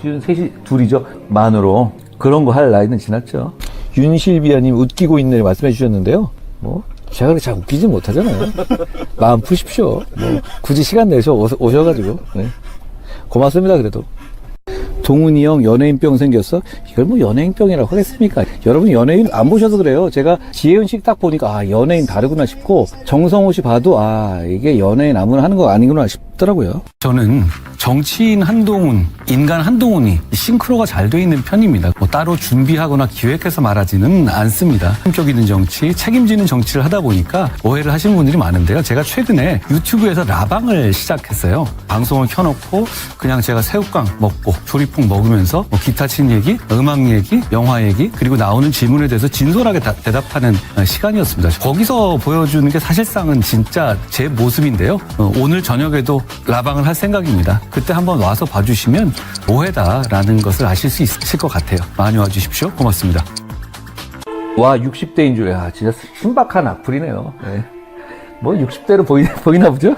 셋이 둘이죠. 만으로. 그런 거 할 나이는 지났죠. 윤실비아님 웃기고 있네 말씀해 주셨는데요. 뭐 제가 그렇게 잘 웃기지 못하잖아요. 마음 푸십시오. 뭐 굳이 시간 내서 오셔가지고. 네. 고맙습니다. 그래도. 동훈이 형 연예인병 생겼어? 이걸 뭐 연예인병이라고 하겠습니까? 여러분 연예인 안 보셔서 그래요. 제가 지혜은 씨 딱 보니까 아 연예인 다르구나 싶고 정성호 씨 봐도 아 이게 연예인 아무나 하는 거 아니구나 싶더라고요. 저는 정치인 한동훈, 인간 한동훈이 싱크로가 잘 돼 있는 편입니다. 뭐 따로 준비하거나 기획해서 말하지는 않습니다. 품격 있는 정치, 책임지는 정치를 하다 보니까 오해를 하시는 분들이 많은데요. 제가 최근에 유튜브에서 라방을 시작했어요. 방송을 켜놓고 그냥 제가 새우깡 먹고 조리퐁 먹으면서 뭐 기타 친 얘기, 음악 얘기, 영화 얘기 그리고 나오는 질문에 대해서 진솔하게 대답하는 시간이었습니다. 거기서 보여주는 게 사실상은 진짜 제 모습인데요. 오늘 저녁에도 라방을 할 생각입니다. 그때 한번 와서 봐주시면 오해다라는 것을 아실 수 있을 것 같아요. 많이 와주십시오. 고맙습니다. 와 60대인 줄, 야 진짜 신박한 악플이네요. 네. 뭐 60대로 보이나 보죠?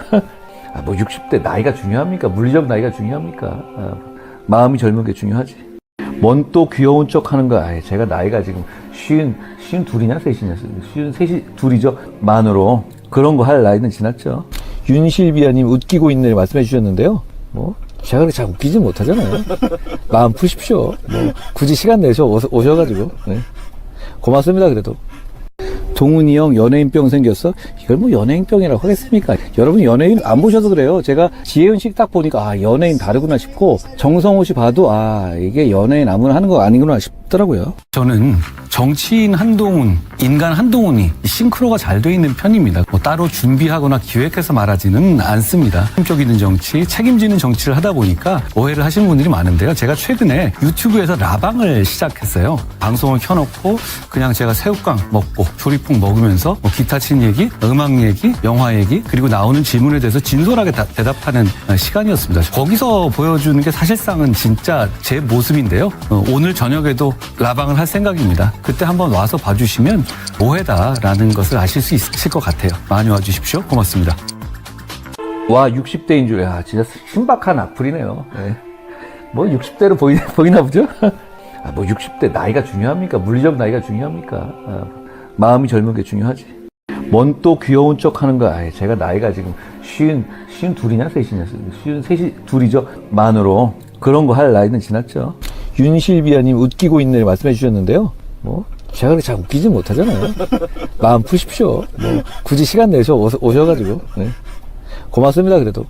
아, 뭐 60대 나이가 중요합니까? 물리적 나이가 중요합니까? 아, 마음이 젊은 게 중요하지. 뭔 또 귀여운 척 하는 거야. 제가 나이가 지금 쉰 둘이냐 셋이냐. 쉰 셋이 둘이죠. 만으로. 그런 거 할 나이는 지났죠. 윤실비아님 웃기고 있네 말씀해 주셨는데요. 뭐 제가 그렇게 잘 웃기지 못하잖아요. 마음 푸십시오. 뭐 굳이 시간 내서 오셔가지고. 네. 고맙습니다. 그래도. 동훈이 형 연예인병 생겼어? 이걸 뭐 연예인병이라고 하겠습니까? 여러분 연예인 안 보셔서 그래요. 제가 지혜은 씨 딱 보니까 아 연예인 다르구나 싶고 정성호 씨 봐도 아 이게 연예인 아무나 하는 거 아니구나 싶더라고요. 저는 정치인 한동훈, 인간 한동훈이 싱크로가 잘 돼 있는 편입니다. 뭐 따로 준비하거나 기획해서 말하지는 않습니다. 품격 있는 정치, 책임지는 정치를 하다 보니까 오해를 하시는 분들이 많은데요. 제가 최근에 유튜브에서 라방을 시작했어요. 방송을 켜놓고 그냥 제가 새우깡 먹고 조리퐁 먹으면서 뭐 기타 친 얘기, 음악 얘기, 영화 얘기 그리고 나오는 질문에 대해서 진솔하게 대답하는 시간이었습니다. 거기서 보여주는 게 사실상은 진짜 제 모습인데요. 오늘 저녁에도 라방을 할 생각입니다. 그때 한번 와서 봐주시면 오해다라는 것을 아실 수 있을 것 같아요. 많이 와주십시오. 고맙습니다. 와 60대인 줄, 야 진짜 신박한 악플이네요. 네. 뭐 60대로 보이나 보죠? 아, 뭐 60대 나이가 중요합니까? 물리적 나이가 중요합니까? 아, 마음이 젊은 게 중요하지. 뭔 또 귀여운 척 하는 거야. 제가 나이가 지금 쉰 둘이냐 셋이냐. 쉰 셋이 둘이죠. 만으로. 그런 거 할 나이는 지났죠. 윤실비아님 웃기고 있네 말씀해 주셨는데요. 뭐 제가 그렇게 잘 웃기지 못하잖아요. 마음 푸십시오. 뭐 굳이 시간 내서 오셔가지고. 네. 고맙습니다. 그래도.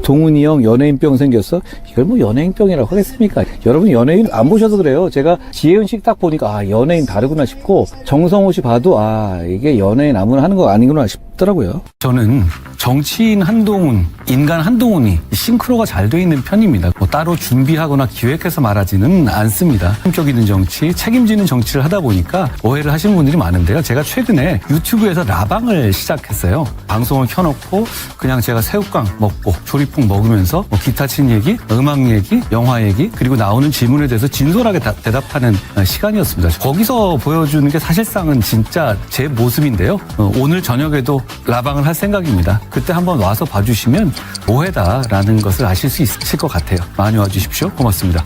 동훈이 형 연예인병 생겼어? 이걸 뭐 연예인병이라고 하겠습니까? 여러분 연예인 안 보셔서 그래요. 제가 지혜은 씨 딱 보니까 아 연예인 다르구나 싶고 정성호 씨 봐도 아 이게 연예인 아무나 하는 거 아니구나 싶더라고요. 저는 정치인 한동훈, 인간 한동훈이 싱크로가 잘 돼 있는 편입니다. 뭐 따로 준비하거나 기획해서 말하지는 않습니다. 품격 있는 정치, 책임지는 정치를 하다 보니까 오해를 하시는 분들이 많은데요. 제가 최근에 유튜브에서 라방을 시작했어요. 방송을 켜놓고 그냥 제가 새우깡 먹고 조리퐁 먹으면서 뭐 기타 친 얘기, 음악 얘기, 영화 얘기 그리고 나오는 질문에 대해서 진솔하게 대답하는 시간이었습니다. 거기서 보여주는 게 사실상은 진짜 제 모습인데요. 오늘 저녁에도 라방을 할 생각입니다. 그때 한번 와서 봐주시면 오해다라는 것을 아실 수 있을 것 같아요. 많이 와주십시오. 고맙습니다.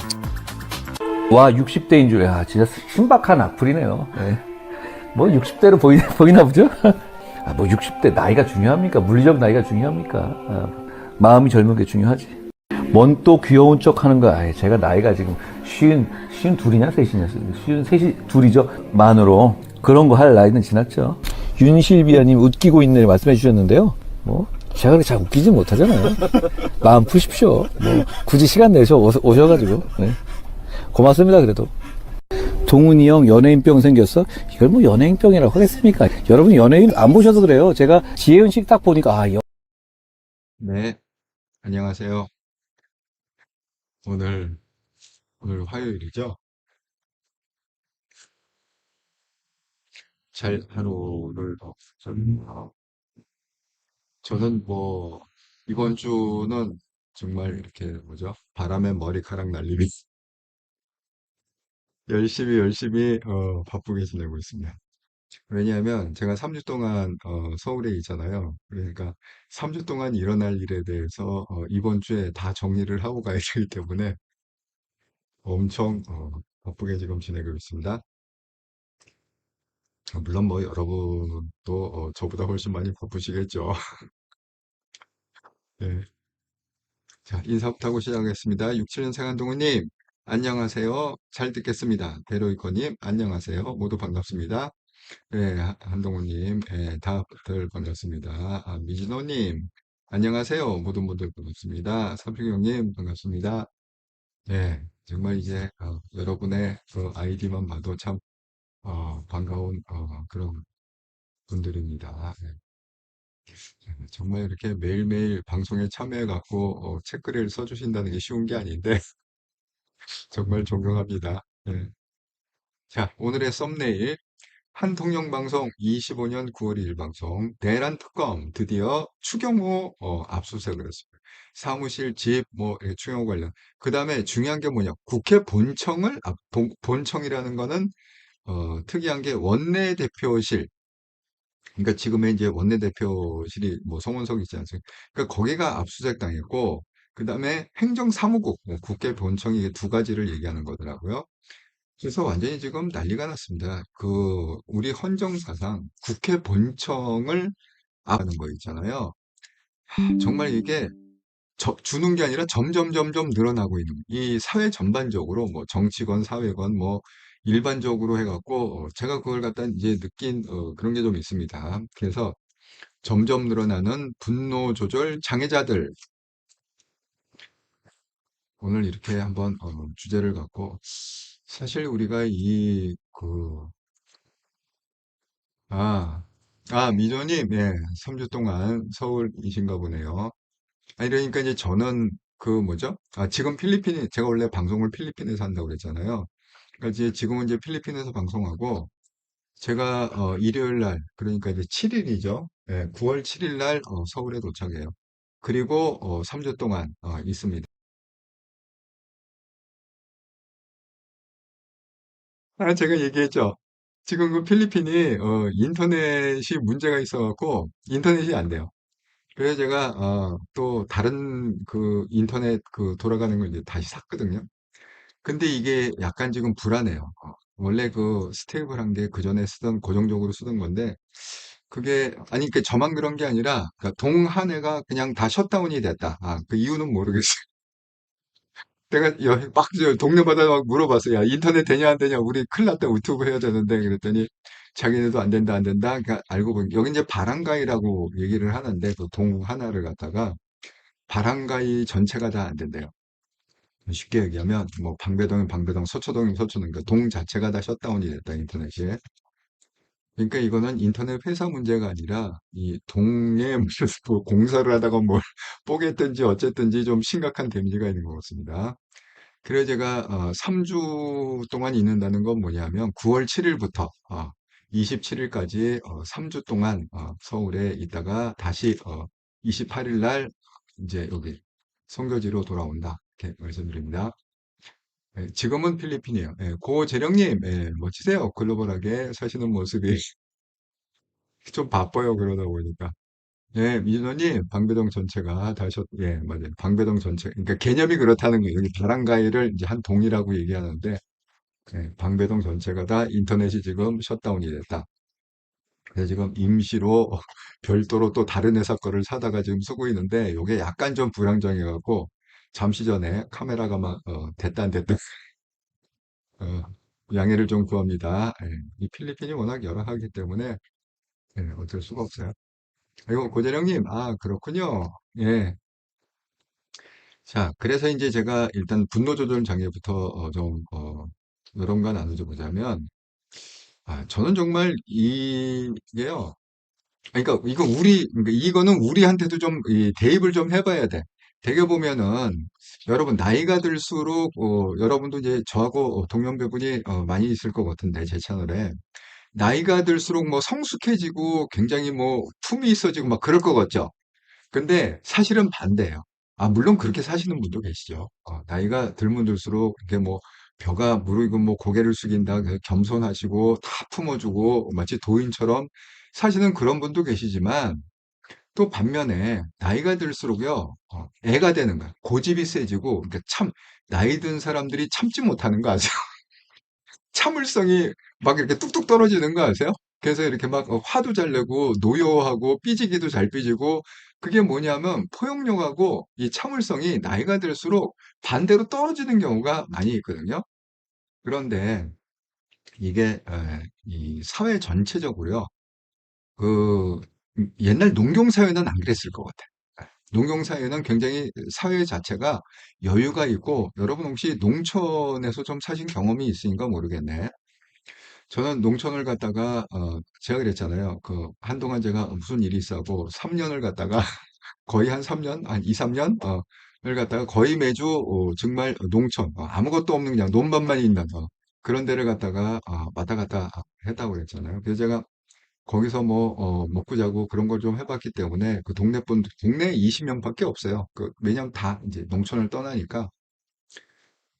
와 60대인 줄, 야 진짜 신박한 악플이네요. 네. 뭐 60대로 보이나 보죠? 아, 뭐 60대 나이가 중요합니까? 물리적 나이가 중요합니까? 아, 마음이 젊은 게 중요하지. 뭔 또 귀여운 척 하는 거야. 제가 나이가 지금 쉰 둘이냐 셋이냐. 쉰 셋이 둘이죠. 만으로. 그런 거 할 나이는 지났죠. 윤실비아님 웃기고 있네 말씀해 주셨는데요. 뭐 제가 그렇게 잘 웃기지 못하잖아요. 마음 푸십시오. 뭐 굳이 시간 내서 오셔가지고. 네. 고맙습니다. 그래도. 동훈이 형 연예인병 생겼어? 이걸 뭐 연예인병이라고 하겠습니까? 여러분 연예인 안 보셔서 그래요. 제가 지혜은 씨 딱 보니까 아 네, 안녕하세요. 오늘, 오늘 화요일이죠? 잘 하루를, 저는 뭐, 이번 주는 정말 이렇게, 뭐죠? 바람에 머리카락 날리기. 열심히, 바쁘게 지내고 있습니다. 왜냐하면 제가 3주 동안, 서울에 있잖아요. 그러니까 3주 동안 일어날 일에 대해서, 이번 주에 다 정리를 하고 가야 되기 때문에 엄청 바쁘게 지금 지내고 있습니다. 물론 뭐 여러분도 저보다 훨씬 많이 바쁘시겠죠. 네. 자, 인사부터 하고 시작하겠습니다. 67년생 한동훈님, 안녕하세요. 잘 듣겠습니다. 베로이커님, 안녕하세요. 모두 반갑습니다. 네, 한동훈님, 예, 다들 반갑습니다. 미진호님, 안녕하세요. 모두 반갑습니다. 삼평형님, 반갑습니다. 네, 정말 이제 여러분의 그 아이디만 봐도 참 반가운 그런 분들입니다. 네. 정말 이렇게 매일매일 방송에 참여해갖고 책글을 써주신다는 게 쉬운 게 아닌데 정말 존경합니다. 네. 자, 오늘의 썸네일 한통영 방송 25년 9월 2일 방송 내란 특검 드디어 추경호 압수수색을 했습니다. 사무실 집 뭐 추경호 관련 그 다음에 중요한 게 뭐냐 국회 본청을 본청이라는 거는 특이한 게 원내대표실 그러니까 지금의 이제 원내대표실이 뭐 송원석 있지 않습니까? 그러니까 거기가 압수수색 당했고 그다음에 행정사무국 뭐 국회 본청이 이게 두 가지를 얘기하는 거더라고요. 그래서 완전히 지금 난리가 났습니다. 그 우리 헌정사상 국회 본청을 압하는 거 있잖아요. 정말 이게 주는 게 아니라 점점 늘어나고 있는 이 사회 전반적으로 뭐 정치건 사회건 뭐 일반적으로 해갖고 제가 그걸 갖다 이제 느낀 그런 게 좀 있습니다. 그래서 점점 늘어나는 분노 조절 장애자들 오늘 이렇게 한번 주제를 갖고 사실 우리가 아, 미조님, 예, 3주 동안 서울이신가 보네요. 아니, 그러니까 이제 저는 그 뭐죠? 지금 제가 원래 방송을 필리핀에서 한다고 그랬잖아요. 그러니까 이제 지금은 이제 필리핀에서 방송하고, 제가 일요일 날, 그러니까 이제 7일이죠. 예, 9월 7일 날 서울에 도착해요. 그리고 3주 동안 있습니다. 제가 얘기했죠. 지금 그 필리핀이 인터넷이 문제가 있어갖고 인터넷이 안 돼요. 그래서 제가 또 다른 그 인터넷 그 돌아가는 걸 이제 다시 샀거든요. 근데 이게 약간 지금 불안해요. 원래 그 스테이블한 게 그전에 고정적으로 쓰던 건데 그게 아니 그 저만 그런 게 아니라 그러니까 동한해가 그냥 다 셧다운이 됐다. 그 이유는 모르겠어요. 내가 동네마다 막 물어봤어요. 야, 인터넷 되냐 안 되냐? 우리 큰일 났다. 유튜브 해야 되는데 그랬더니 자기네도 안 된다 안 된다. 그러니까 알고 보니 여기 이제 바랑가이라고 얘기를 하는데 그 동 하나를 갖다가 바랑가이 전체가 다 안 된대요. 쉽게 얘기하면 뭐 방배동이면 방배동, 서초동이면 서초동, 그러니까 동 자체가 다 셧다운이 됐다 인터넷이. 그러니까 이거는 인터넷 회사 문제가 아니라 이 동에 무슨 뭐 공사를 하다가 뭘 뽀겠든지 어쨌든지 좀 심각한 데미지가 있는 것 같습니다. 그래 제가 3주 동안 있는다는 건 뭐냐면 9월 7일부터 27일까지 3주 동안 서울에 있다가 다시 28일 날 이제 여기 선교지로 돌아온다. 이렇게 말씀드립니다. 예, 지금은 필리핀이에요. 예, 고재령님, 예, 멋지세요. 글로벌하게 사시는 모습이 좀 바빠요. 그러다 보니까. 예, 민호님, 방배동 전체가 예, 맞아요. 방배동 전체. 그러니까 개념이 그렇다는 거예요. 여기 바랑가이를 이제 한 동이라고 얘기하는데, 예, 방배동 전체가 다 인터넷이 지금 셧다운이 됐다. 그래서 지금 임시로 별도로 또 다른 회사 거를 사다가 지금 쓰고 있는데, 이게 약간 좀 불안정해갖고, 잠시 전에 카메라가 막, 됐다 안 됐다, 어, 양해를 좀 구합니다. 예, 이 필리핀이 워낙 열악하기 때문에, 예, 어쩔 수가 없어요. 아이고, 고재령님, 그렇군요. 예. 자, 그래서 이제 제가 일단 분노 조절 장애부터 여러분과 나누자 보자면, 저는 정말 이게요. 그러니까 그러니까 이거는 우리한테도 좀 대입을 좀 해봐야 돼. 되게 보면은 여러분 나이가 들수록 여러분도 이제 저하고 동년배분이 많이 있을 것 같은데 제 채널에 나이가 들수록 뭐 성숙해지고 굉장히 뭐 품이 있어지고 막 그럴 것 같죠. 근데 사실은 반대예요. 물론 그렇게 사시는 분도 계시죠. 나이가 들면 들수록 이렇게 뭐 벼가 무르고 뭐 고개를 숙인다, 그래서 겸손하시고 다 품어주고 마치 도인처럼 사시는 그런 분도 계시지만 또 반면에 나이가 들수록요, 애가 되는 거야. 고집이 세지고, 그러니까 참, 나이 든 사람들이 참지 못하는 거 아세요? 참을성이 막 이렇게 뚝뚝 떨어지는 거 아세요? 그래서 이렇게 막 화도 잘 내고, 노여하고, 삐지기도 잘 삐지고, 그게 뭐냐면, 포용력하고 이 참을성이 나이가 들수록 반대로 떨어지는 경우가 많이 있거든요. 그런데 이게, 이 사회 전체적으로요, 그 옛날 농경사회는 안 그랬을 것 같아요. 농경사회는 굉장히 사회 자체가 여유가 있고, 여러분 혹시 농촌에서 좀 사신 경험이 있으니까 모르겠네. 저는 농촌을 갔다가, 제가 그랬잖아요. 한동안 제가 무슨 일이 있어고 3년을 갔다가, 거의 한 3년, 한 2, 3년, 을 갔다가 거의 매주, 정말 농촌, 아무것도 없는 그냥 논밭만 있는, 그런 데를 갔다가, 왔다 갔다 했다고 그랬잖아요. 그래서 제가 거기서 뭐, 먹고 자고 그런 걸 좀 해봤기 때문에 그 동네 20명밖에 없어요. 왜냐면 다 이제 농촌을 떠나니까.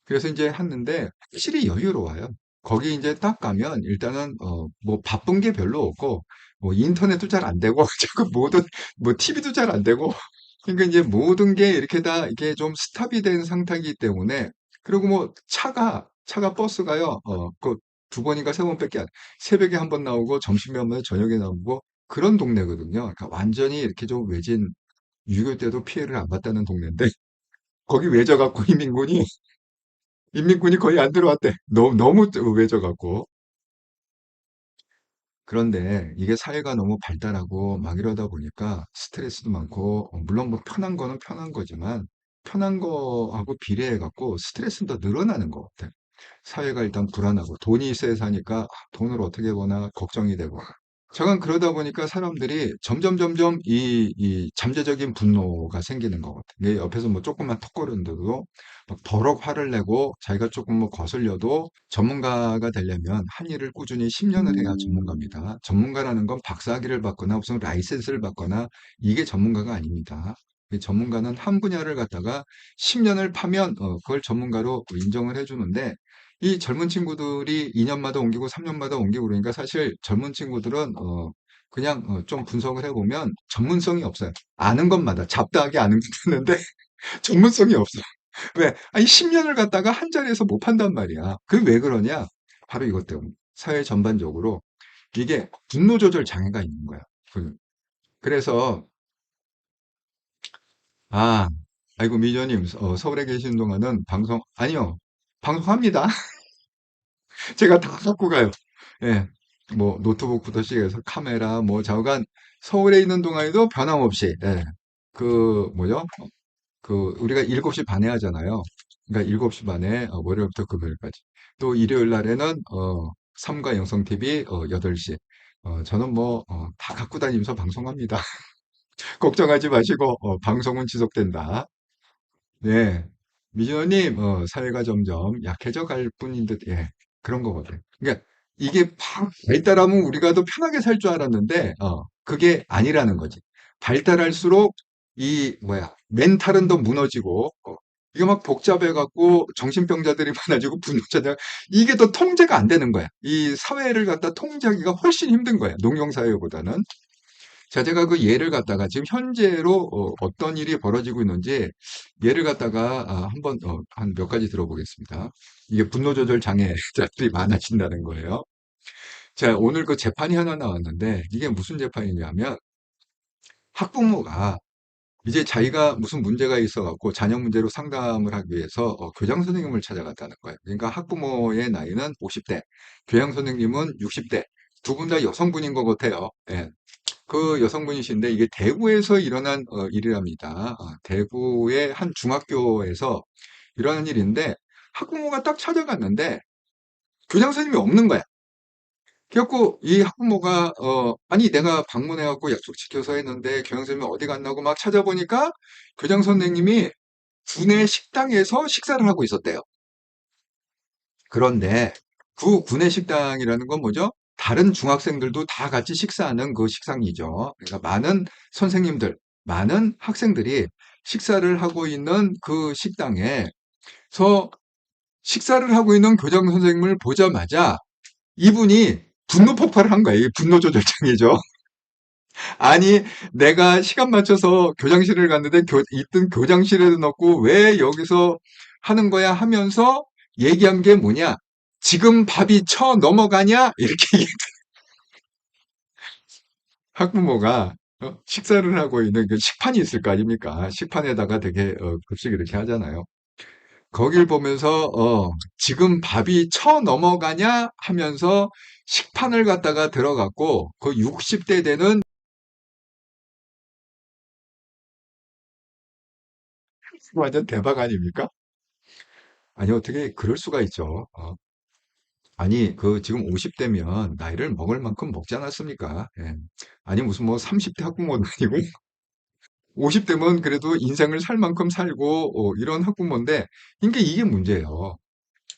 그래서 이제 했는데 확실히 여유로워요. 거기 이제 딱 가면 일단은, 뭐 바쁜 게 별로 없고, 뭐 인터넷도 잘 안 되고, 자꾸 뭐 TV도 잘 안 되고, 그러니까 이제 모든 게 이렇게 다 이게 좀 스탑이 된 상태이기 때문에, 그리고 뭐 차가 버스가요, 두 번인가 세 번밖에 새벽에 한 번 나오고 점심에 한 번, 저녁에 나오고 그런 동네거든요. 그러니까 완전히 이렇게 좀 외진, 6.25 때도 피해를 안 봤다는 동네인데 거기 외져갖고 인민군이 거의 안 들어왔대. 너무 외져갖고. 그런데 이게 사회가 너무 발달하고 막 이러다 보니까 스트레스도 많고, 물론 뭐 편한 거는 편한 거지만 편한 거하고 비례해갖고 스트레스는 더 늘어나는 것 같아요. 사회가 일단 불안하고 돈이 있어야 사니까 돈을 어떻게 버나 걱정이 되고. 저건 그러다 보니까 사람들이 점점 이 잠재적인 분노가 생기는 것 같아요. 내 옆에서 뭐 조금만 턱걸은데도 막 버럭 화를 내고, 자기가 조금 뭐 거슬려도, 전문가가 되려면 한 일을 꾸준히 10년을 해야 전문가입니다. 전문가라는 건 박사학위를 받거나 무슨 라이센스를 받거나 이게 전문가가 아닙니다. 이 전문가는 한 분야를 갖다가 10년을 파면, 그걸 전문가로 인정을 해주는데, 이 젊은 친구들이 2년마다 옮기고 3년마다 옮기고 그러니까 사실 젊은 친구들은, 그냥, 좀 분석을 해보면 전문성이 없어요. 아는 것마다 잡다하게 아는 게 있는데 전문성이 없어. 왜? 아니, 10년을 갖다가 한 자리에서 못 판단 말이야. 그게 왜 그러냐? 바로 이것 때문에. 사회 전반적으로 이게 분노 조절 장애가 있는 거야. 그래서, 아, 아이고, 미녀님, 서울에 계신 동안은 아니요, 방송합니다. 제가 다 갖고 가요. 예. 뭐, 노트북부터 시작해서 카메라, 뭐, 좌우간, 서울에 있는 동안에도 변함없이, 예. 뭐죠? 우리가 7시 반에 하잖아요. 그러니까 7시 반에, 월요일부터 금요일까지. 또 일요일 날에는, 삼과 영성TV, 8시. 저는 뭐, 다 갖고 다니면서 방송합니다. 걱정하지 마시고, 방송은 지속된다. 네. 미전님, 사회가 점점 약해져 갈 뿐인 듯, 예. 그런 거거든. 그러니까 이게 막 발달하면 우리가 더 편하게 살 줄 알았는데, 그게 아니라는 거지. 발달할수록 멘탈은 더 무너지고, 이게 막 복잡해갖고 정신병자들이 많아지고 분노자들, 이게 더 통제가 안 되는 거야. 이 사회를 갖다 통제하기가 훨씬 힘든 거야. 농경사회보다는. 자, 제가 그 예를 갖다가 지금 현재로, 떤 일이 벌어지고 있는지 예를 갖다가, 한번, 한 몇 가지 들어보겠습니다. 이게 분노 조절 장애자들이 많아진다는 거예요. 자, 오늘 그 재판이 하나 나왔는데 이게 무슨 재판이냐면, 학부모가 이제 자기가 무슨 문제가 있어갖고 자녀 문제로 상담을 하기 위해서, 교장 선생님을 찾아갔다는 거예요. 그러니까 학부모의 나이는 50대, 교장 선생님은 60대, 두 분 다 여성분인 것 같아요. 예. 그 여성분이신데 이게 대구에서 일어난, 일이랍니다. 대구의 한 중학교에서 일어난 일인데, 학부모가 딱 찾아갔는데 교장 선생님이 없는 거야. 그래갖고 이 학부모가, 아니 내가 방문해갖고 약속 지켜서 했는데 교장 선생님이 어디 갔나고 막 찾아보니까 교장 선생님이 구내 식당에서 식사를 하고 있었대요. 그런데 그 구내 식당이라는 건 뭐죠? 다른 중학생들도 다 같이 식사하는 그 식당이죠. 그러니까 많은 선생님들, 많은 학생들이 식사를 하고 있는 그 식당에서 식사를 하고 있는 교장 선생님을 보자마자 이분이 분노 폭발을 한 거예요. 이게 분노 조절장애죠. 아니, 내가 시간 맞춰서 교장실을 갔는데 있던 교장실에도 넣고 왜 여기서 하는 거야 하면서 얘기한 게 뭐냐? 지금 밥이 쳐 넘어가냐? 이렇게 학부모가 식사를 하고 있는 그 식판이 있을 거 아닙니까? 식판에다가 되게 급식 이렇게 하잖아요. 거길 보면서 지금 밥이 쳐 넘어가냐 하면서 식판을 갖다가 들어갔고 그 60대 되는 완전 대박 아닙니까? 아니 어떻게 그럴 수가 있죠. 아니 그 지금 50대면 나이를 먹을 만큼 먹지 않았습니까? 예. 아니 무슨 뭐 30대 학부모도 아니고 50대면 그래도 인생을 살 만큼 살고 이런 학부모인데 그러니까 이게 문제예요.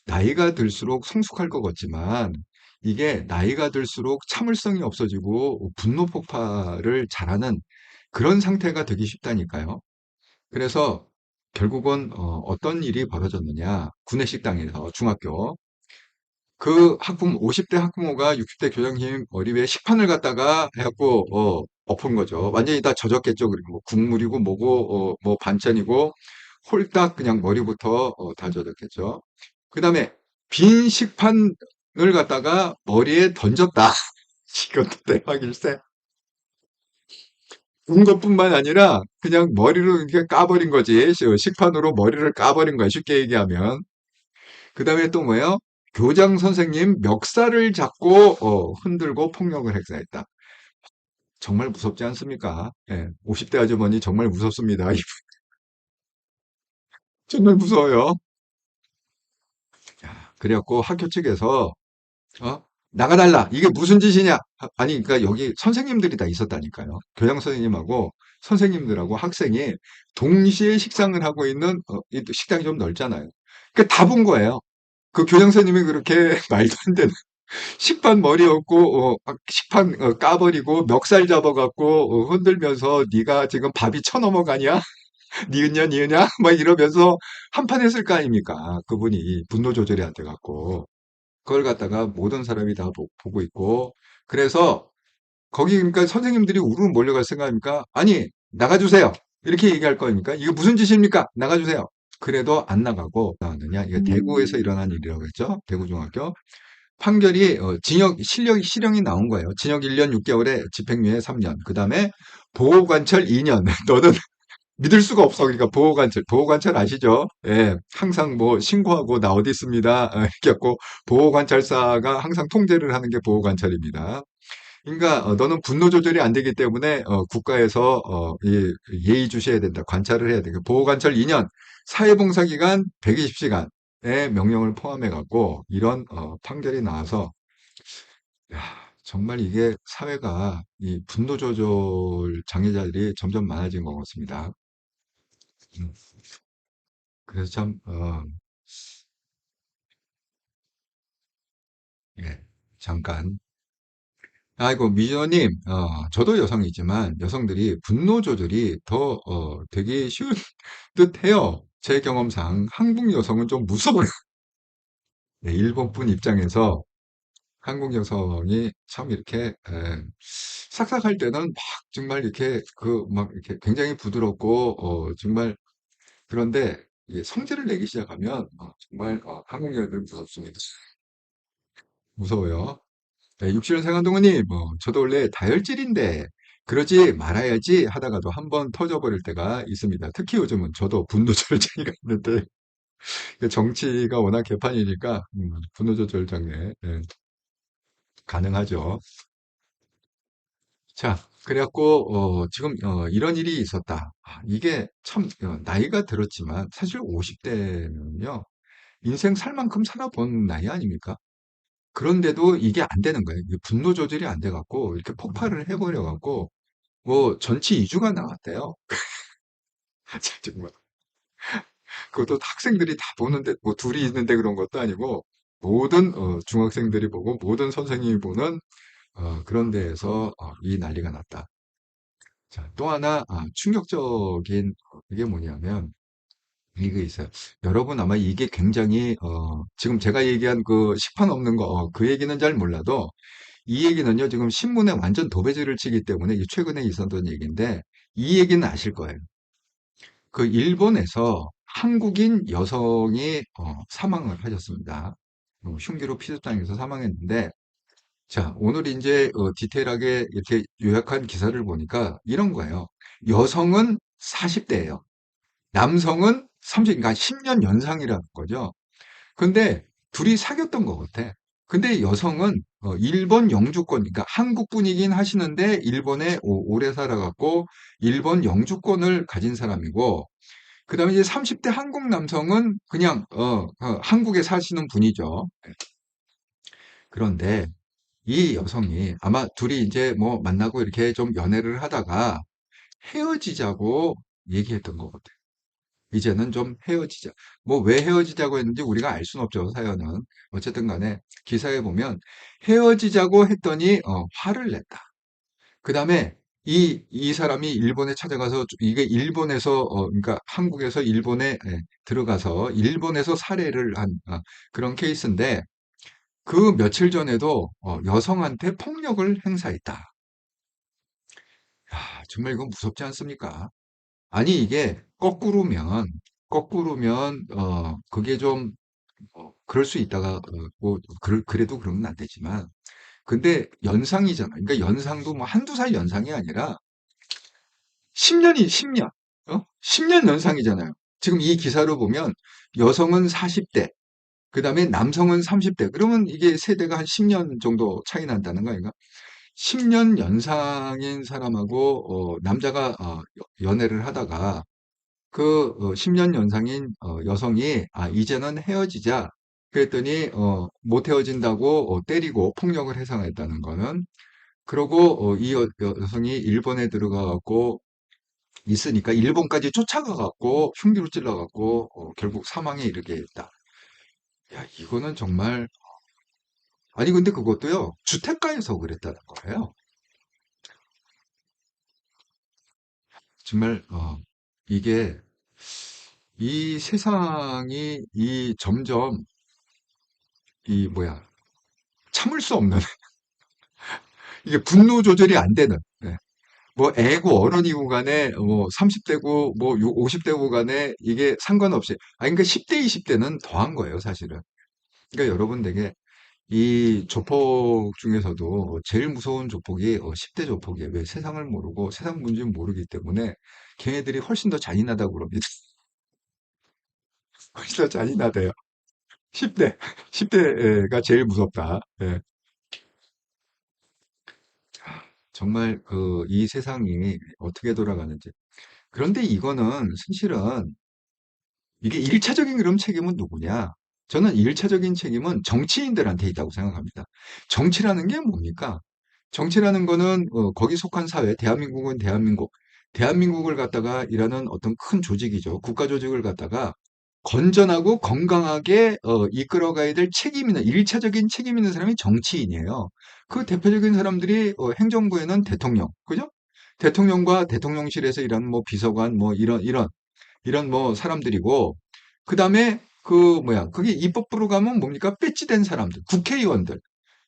나이가 들수록 성숙할 것 같지만 이게 나이가 들수록 참을성이 없어지고 분노 폭발을 잘하는 그런 상태가 되기 쉽다니까요. 그래서 결국은 어떤 일이 벌어졌느냐. 구내식당에서 중학교 그 학부모 50대 학부모가 60대 교장님 머리에 식판을 갖다가 해갖고 엎은 거죠. 완전히 다 젖었겠죠. 그리고 뭐 국물이고 뭐고 뭐 반찬이고 홀딱 그냥 머리부터 다 젖었겠죠. 그다음에 빈 식판을 갖다가 머리에 던졌다. 이것도 대박일세. 운 것뿐만 아니라 그냥 머리로 이렇게 까버린 거지. 식판으로 머리를 까버린 거야. 쉽게 얘기하면. 그다음에 또 뭐예요? 교장 선생님 멱살을 잡고 흔들고 폭력을 행사했다. 정말 무섭지 않습니까? 예, 50대 아주머니 정말 무섭습니다. 정말 무서워요. 그래갖고 학교 측에서 어? 나가달라. 이게 무슨 짓이냐? 아니, 그러니까 여기 선생님들이 다 있었다니까요. 교장 선생님하고 선생님들하고 학생이 동시에 식상을 하고 있는 이 식당이 좀 넓잖아요. 그러니까 다 본 거예요. 그 교장 선생님이 그렇게 말도 안 되는 식판 머리 얹고 식판 까버리고 멱살 잡아갖고 흔들면서 네가 지금 밥이 쳐 넘어가냐? 니은냐 니은냐? 막 이러면서 한판 했을 거 아닙니까? 그분이 분노 조절이 안 돼갖고 그걸 갖다가 모든 사람이 다 보고 있고 그래서 거기 그러니까 선생님들이 우르르 몰려갈 생각입니까? 아니 나가주세요. 이렇게 얘기할 거니까 이거 무슨 짓입니까? 나가주세요. 그래도 안 나가고 나왔느냐? 이거 대구에서 일어난 일이라고 했죠. 대구중학교. 판결이 실형이 나온 거예요. 징역 1년 6개월에 집행유예 3년. 그 다음에 보호관찰 2년. 너는 믿을 수가 없어. 그러니까 보호관찰 아시죠? 예, 항상 뭐 신고하고 나 어디 있습니다. 이렇게 하고 보호관찰사가 항상 통제를 하는 게 보호관찰입니다. 그러니까 너는 분노 조절이 안 되기 때문에 국가에서 예의 주셔야 된다. 관찰을 해야 돼. 보호관찰 2년, 사회봉사기간 120시간의 명령을 포함해 갖고 이런 판결이 나와서 야, 정말 이게 사회가 이 분노 조절 장애자들이 점점 많아진 것 같습니다. 음, 그래서 참 예, 잠깐. 아이고, 미저님, 저도 여성이지만 여성들이 분노 조절이 더 되게 쉬운 듯해요. 제 경험상 한국 여성은 좀 무서워요. 네, 일본 분 입장에서 한국 여성이 참 이렇게 싹싹할 때는 막 정말 이렇게 그 막 이렇게 굉장히 부드럽고 정말 그런데 이게 성질을 내기 시작하면 정말 한국 여자들 무섭습니다. 무서워요. 네, 육실현 상한동훈이 뭐 저도 원래 다혈질인데 그러지 말아야지 하다가도 한번 터져버릴 때가 있습니다. 특히 요즘은 저도 분노조절장애가 있는데 정치가 워낙 개판이니까 분노조절 장애 가능하죠. 자, 그래갖고 지금 이런 일이 있었다. 이게 참 나이가 들었지만 사실 50대면요 인생 살 만큼 살아본 나이 아닙니까? 그런데도 이게 안 되는 거예요. 이게 분노 조절이 안 돼갖고 이렇게 폭발을 해버려갖고 뭐 전치 2주가 나왔대요. 정말 그것도 학생들이 다 보는데 뭐 둘이 있는데 그런 것도 아니고 모든 중학생들이 보고 모든 선생님이 보는 그런 데에서 이 난리가 났다. 자, 또 하나 충격적인 이게 뭐냐면 이게 있어요. 여러분 아마 이게 굉장히 지금 제가 얘기한 그 식판 없는 거 그 얘기는 잘 몰라도 이 얘기는요, 지금 신문에 완전 도배지를 치기 때문에 이게 최근에 있었던 얘기인데, 이 얘기는 아실 거예요. 그 일본에서 한국인 여성이 사망을 하셨습니다. 흉기로 피습당해서 사망했는데, 자, 오늘 이제 디테일하게 이렇게 요약한 기사를 보니까 이런 거예요. 여성은 40대예요. 남성은 30, 그러니까 10년 연상이라는 거죠. 근데 둘이 사귀었던 것 같아. 근데 여성은 일본 영주권, 그러니까 한국 분이긴 하시는데 일본에 오래 살아갖고 일본 영주권을 가진 사람이고, 그다음에 이제 30대 한국 남성은 그냥 한국에 사시는 분이죠. 그런데 이 여성이 아마 둘이 이제 뭐 만나고 이렇게 좀 연애를 하다가 헤어지자고 얘기했던 것 같아요. 이제는 좀 헤어지자. 뭐 왜 헤어지자고 했는지 우리가 알 수는 없죠, 사연은. 어쨌든 간에 기사에 보면 헤어지자고 했더니 화를 냈다. 그다음에 이 사람이 일본에 찾아가서 이게 일본에서 그러니까 한국에서 일본에 들어가서 일본에서 살해를 한 그런 케이스인데 그 며칠 전에도 여성한테 폭력을 행사했다. 야, 정말 이건 무섭지 않습니까? 아니 이게 거꾸로면 그게 좀 그럴 수 있다가 뭐 그래도 그러면 안 되지만 근데 연상이잖아. 그러니까 연상도 뭐 한두 살 연상이 아니라 10년이 10년. 10년 연상이잖아요. 지금 이 기사로 보면 여성은 40대, 그다음에 남성은 30대. 그러면 이게 세대가 한 10년 정도 차이 난다는 거 아닌가? 10년 연상인 사람하고 남자가 연애를 하다가 그 10년 연상인 여성이 이제는 헤어지자 그랬더니 못 헤어진다고 때리고 폭력을 해상했다는 거는 그러고 이 여성이 일본에 들어가 갖고 있으니까 일본까지 쫓아가 갖고 흉기로 찔러 갖고 결국 사망에 이르게 했다. 야, 이거는 정말 아니 근데 그것도요. 주택가에서 그랬다는 거예요. 정말 이게 이 세상이 이 점점 이 뭐야 참을 수 없는 이게 분노 조절이 안 되는 예. 뭐 애고 어른이고 간에 뭐 30대고 뭐 50대고 간에 이게 상관없이 그러니까 10대 20대는 더한 거예요 사실은. 그러니까 여러분 되게 이 조폭 중에서도 제일 무서운 조폭이 10대 조폭이에요. 왜 세상을 모르고 세상 문제를 모르기 때문에 걔네들이 훨씬 더 잔인하다고 그럽니다. 훨씬 더 잔인하대요. 10대 10대가 제일 무섭다. 예. 정말 이 세상이 어떻게 돌아가는지. 그런데 이거는 사실은 이게 일차적인 그럼 책임은 누구냐? 저는 일차적인 책임은 정치인들한테 있다고 생각합니다. 정치라는 게 뭡니까? 정치라는 거는 거기 속한 사회, 대한민국은 대한민국을 갖다가 일하는 어떤 큰 조직이죠. 국가 조직을 갖다가 건전하고 건강하게 이끌어가야 될 책임 있는 일차적인 책임 있는 사람이 정치인이에요. 그 대표적인 사람들이 행정부에는 대통령, 그죠? 대통령과 대통령실에서 일하는 뭐 비서관 뭐 이런 뭐 사람들이고 그다음에 그 뭐야 그게 입법부로 가면 뭡니까? 배지된 사람들, 국회의원들.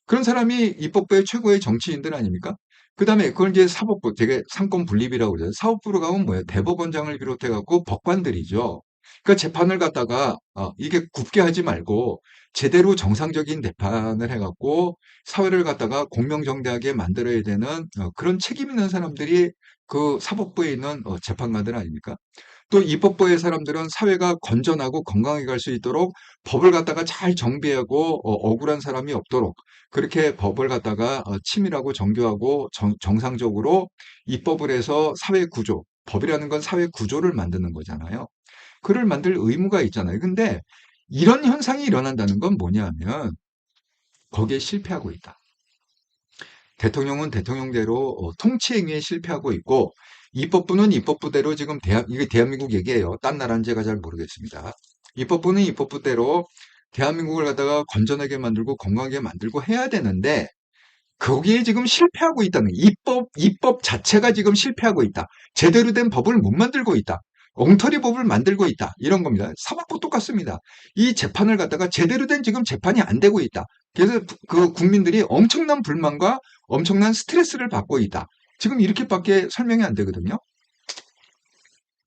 그런 사람이 입법부의 최고의 정치인들 아닙니까? 그다음에 그걸 이제 사법부, 되게 상권 분립이라고 그러죠. 사법부로 가면 뭐예요? 대법원장을 비롯해 갖고 법관들이죠. 그러니까 재판을 갖다가 이게 굽게 하지 말고 제대로 정상적인 재판을 해갖고 사회를 갖다가 공명정대하게 만들어야 되는 그런 책임 있는 사람들이 그 사법부에 있는 재판관들 아닙니까? 또 입법부의 사람들은 사회가 건전하고 건강하게 갈 수 있도록 법을 갖다가 잘 정비하고 억울한 사람이 없도록 그렇게 법을 갖다가 치밀하고 정교하고 정상적으로 입법을 해서 사회 구조, 법이라는 건 사회 구조를 만드는 거잖아요. 그를 만들 의무가 있잖아요. 근데 이런 현상이 일어난다는 건 뭐냐면 거기에 실패하고 있다. 대통령은 대통령대로 통치 행위에 실패하고 있고 입법부는 입법부대로 지금 이게 대한민국 얘기예요. 딴 나라는 제가 잘 모르겠습니다. 입법부는 입법부대로 대한민국을 갖다가 건전하게 만들고 건강하게 만들고 해야 되는데 거기에 지금 실패하고 있다는 입법 자체가 지금 실패하고 있다. 제대로 된 법을 못 만들고 있다. 엉터리법을 만들고 있다. 이런 겁니다. 사법부 똑같습니다. 이 재판을 갖다가 제대로 된 지금 재판이 안 되고 있다. 그래서 그 국민들이 엄청난 불만과 엄청난 스트레스를 받고 있다. 지금 이렇게밖에 설명이 안 되거든요.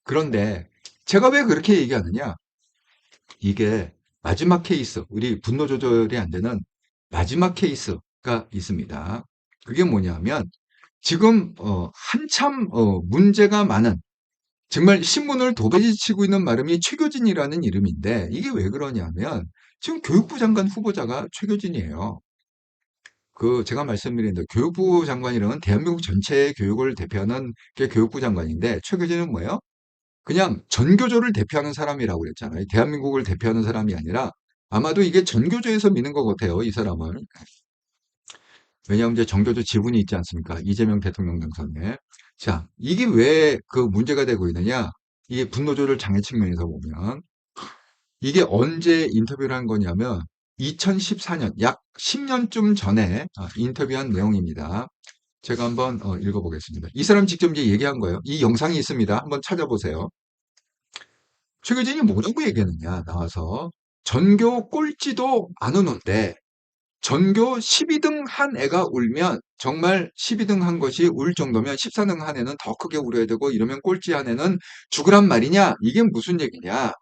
그런데 제가 왜 그렇게 얘기하느냐? 이게 마지막 케이스, 우리 분노 조절이 안 되는 마지막 케이스가 있습니다. 그게 뭐냐면 지금 한참 문제가 많은, 정말 신문을 도배지치고 있는 말음이 최교진이라는 이름인데, 이게 왜 그러냐면 지금 교육부 장관 후보자가 최교진이에요. 그 제가 말씀드린 교육부 장관이라는 대한민국 전체의 교육을 대표하는 게 교육부 장관인데, 최교진은 뭐예요? 그냥 전교조를 대표하는 사람이라고 그랬잖아요. 대한민국을 대표하는 사람이 아니라 아마도 이게 전교조에서 미는 것 같아요, 이 사람을. 왜냐하면 이제 전교조 지분이 있지 않습니까? 이재명 대통령 당선에. 자, 이게 왜 그 문제가 되고 있느냐? 이게 분노조절 장애 측면에서 보면 이게 언제 인터뷰를 한 거냐면 2014년, 약 10년쯤 전에 인터뷰한 내용입니다. 제가 한번 읽어보겠습니다. 이 사람 직접 이제 얘기한 거예요. 이 영상이 있습니다. 한번 찾아보세요. 최교진이 뭐라고 얘기했느냐, 나와서. 전교 꼴찌도 안 오는데 전교 12등 한 애가 울면, 정말 12등 한 것이 울 정도면 14등 한 애는 더 크게 울어야 되고, 이러면 꼴찌 한 애는 죽으란 말이냐? 이게 무슨 얘기냐?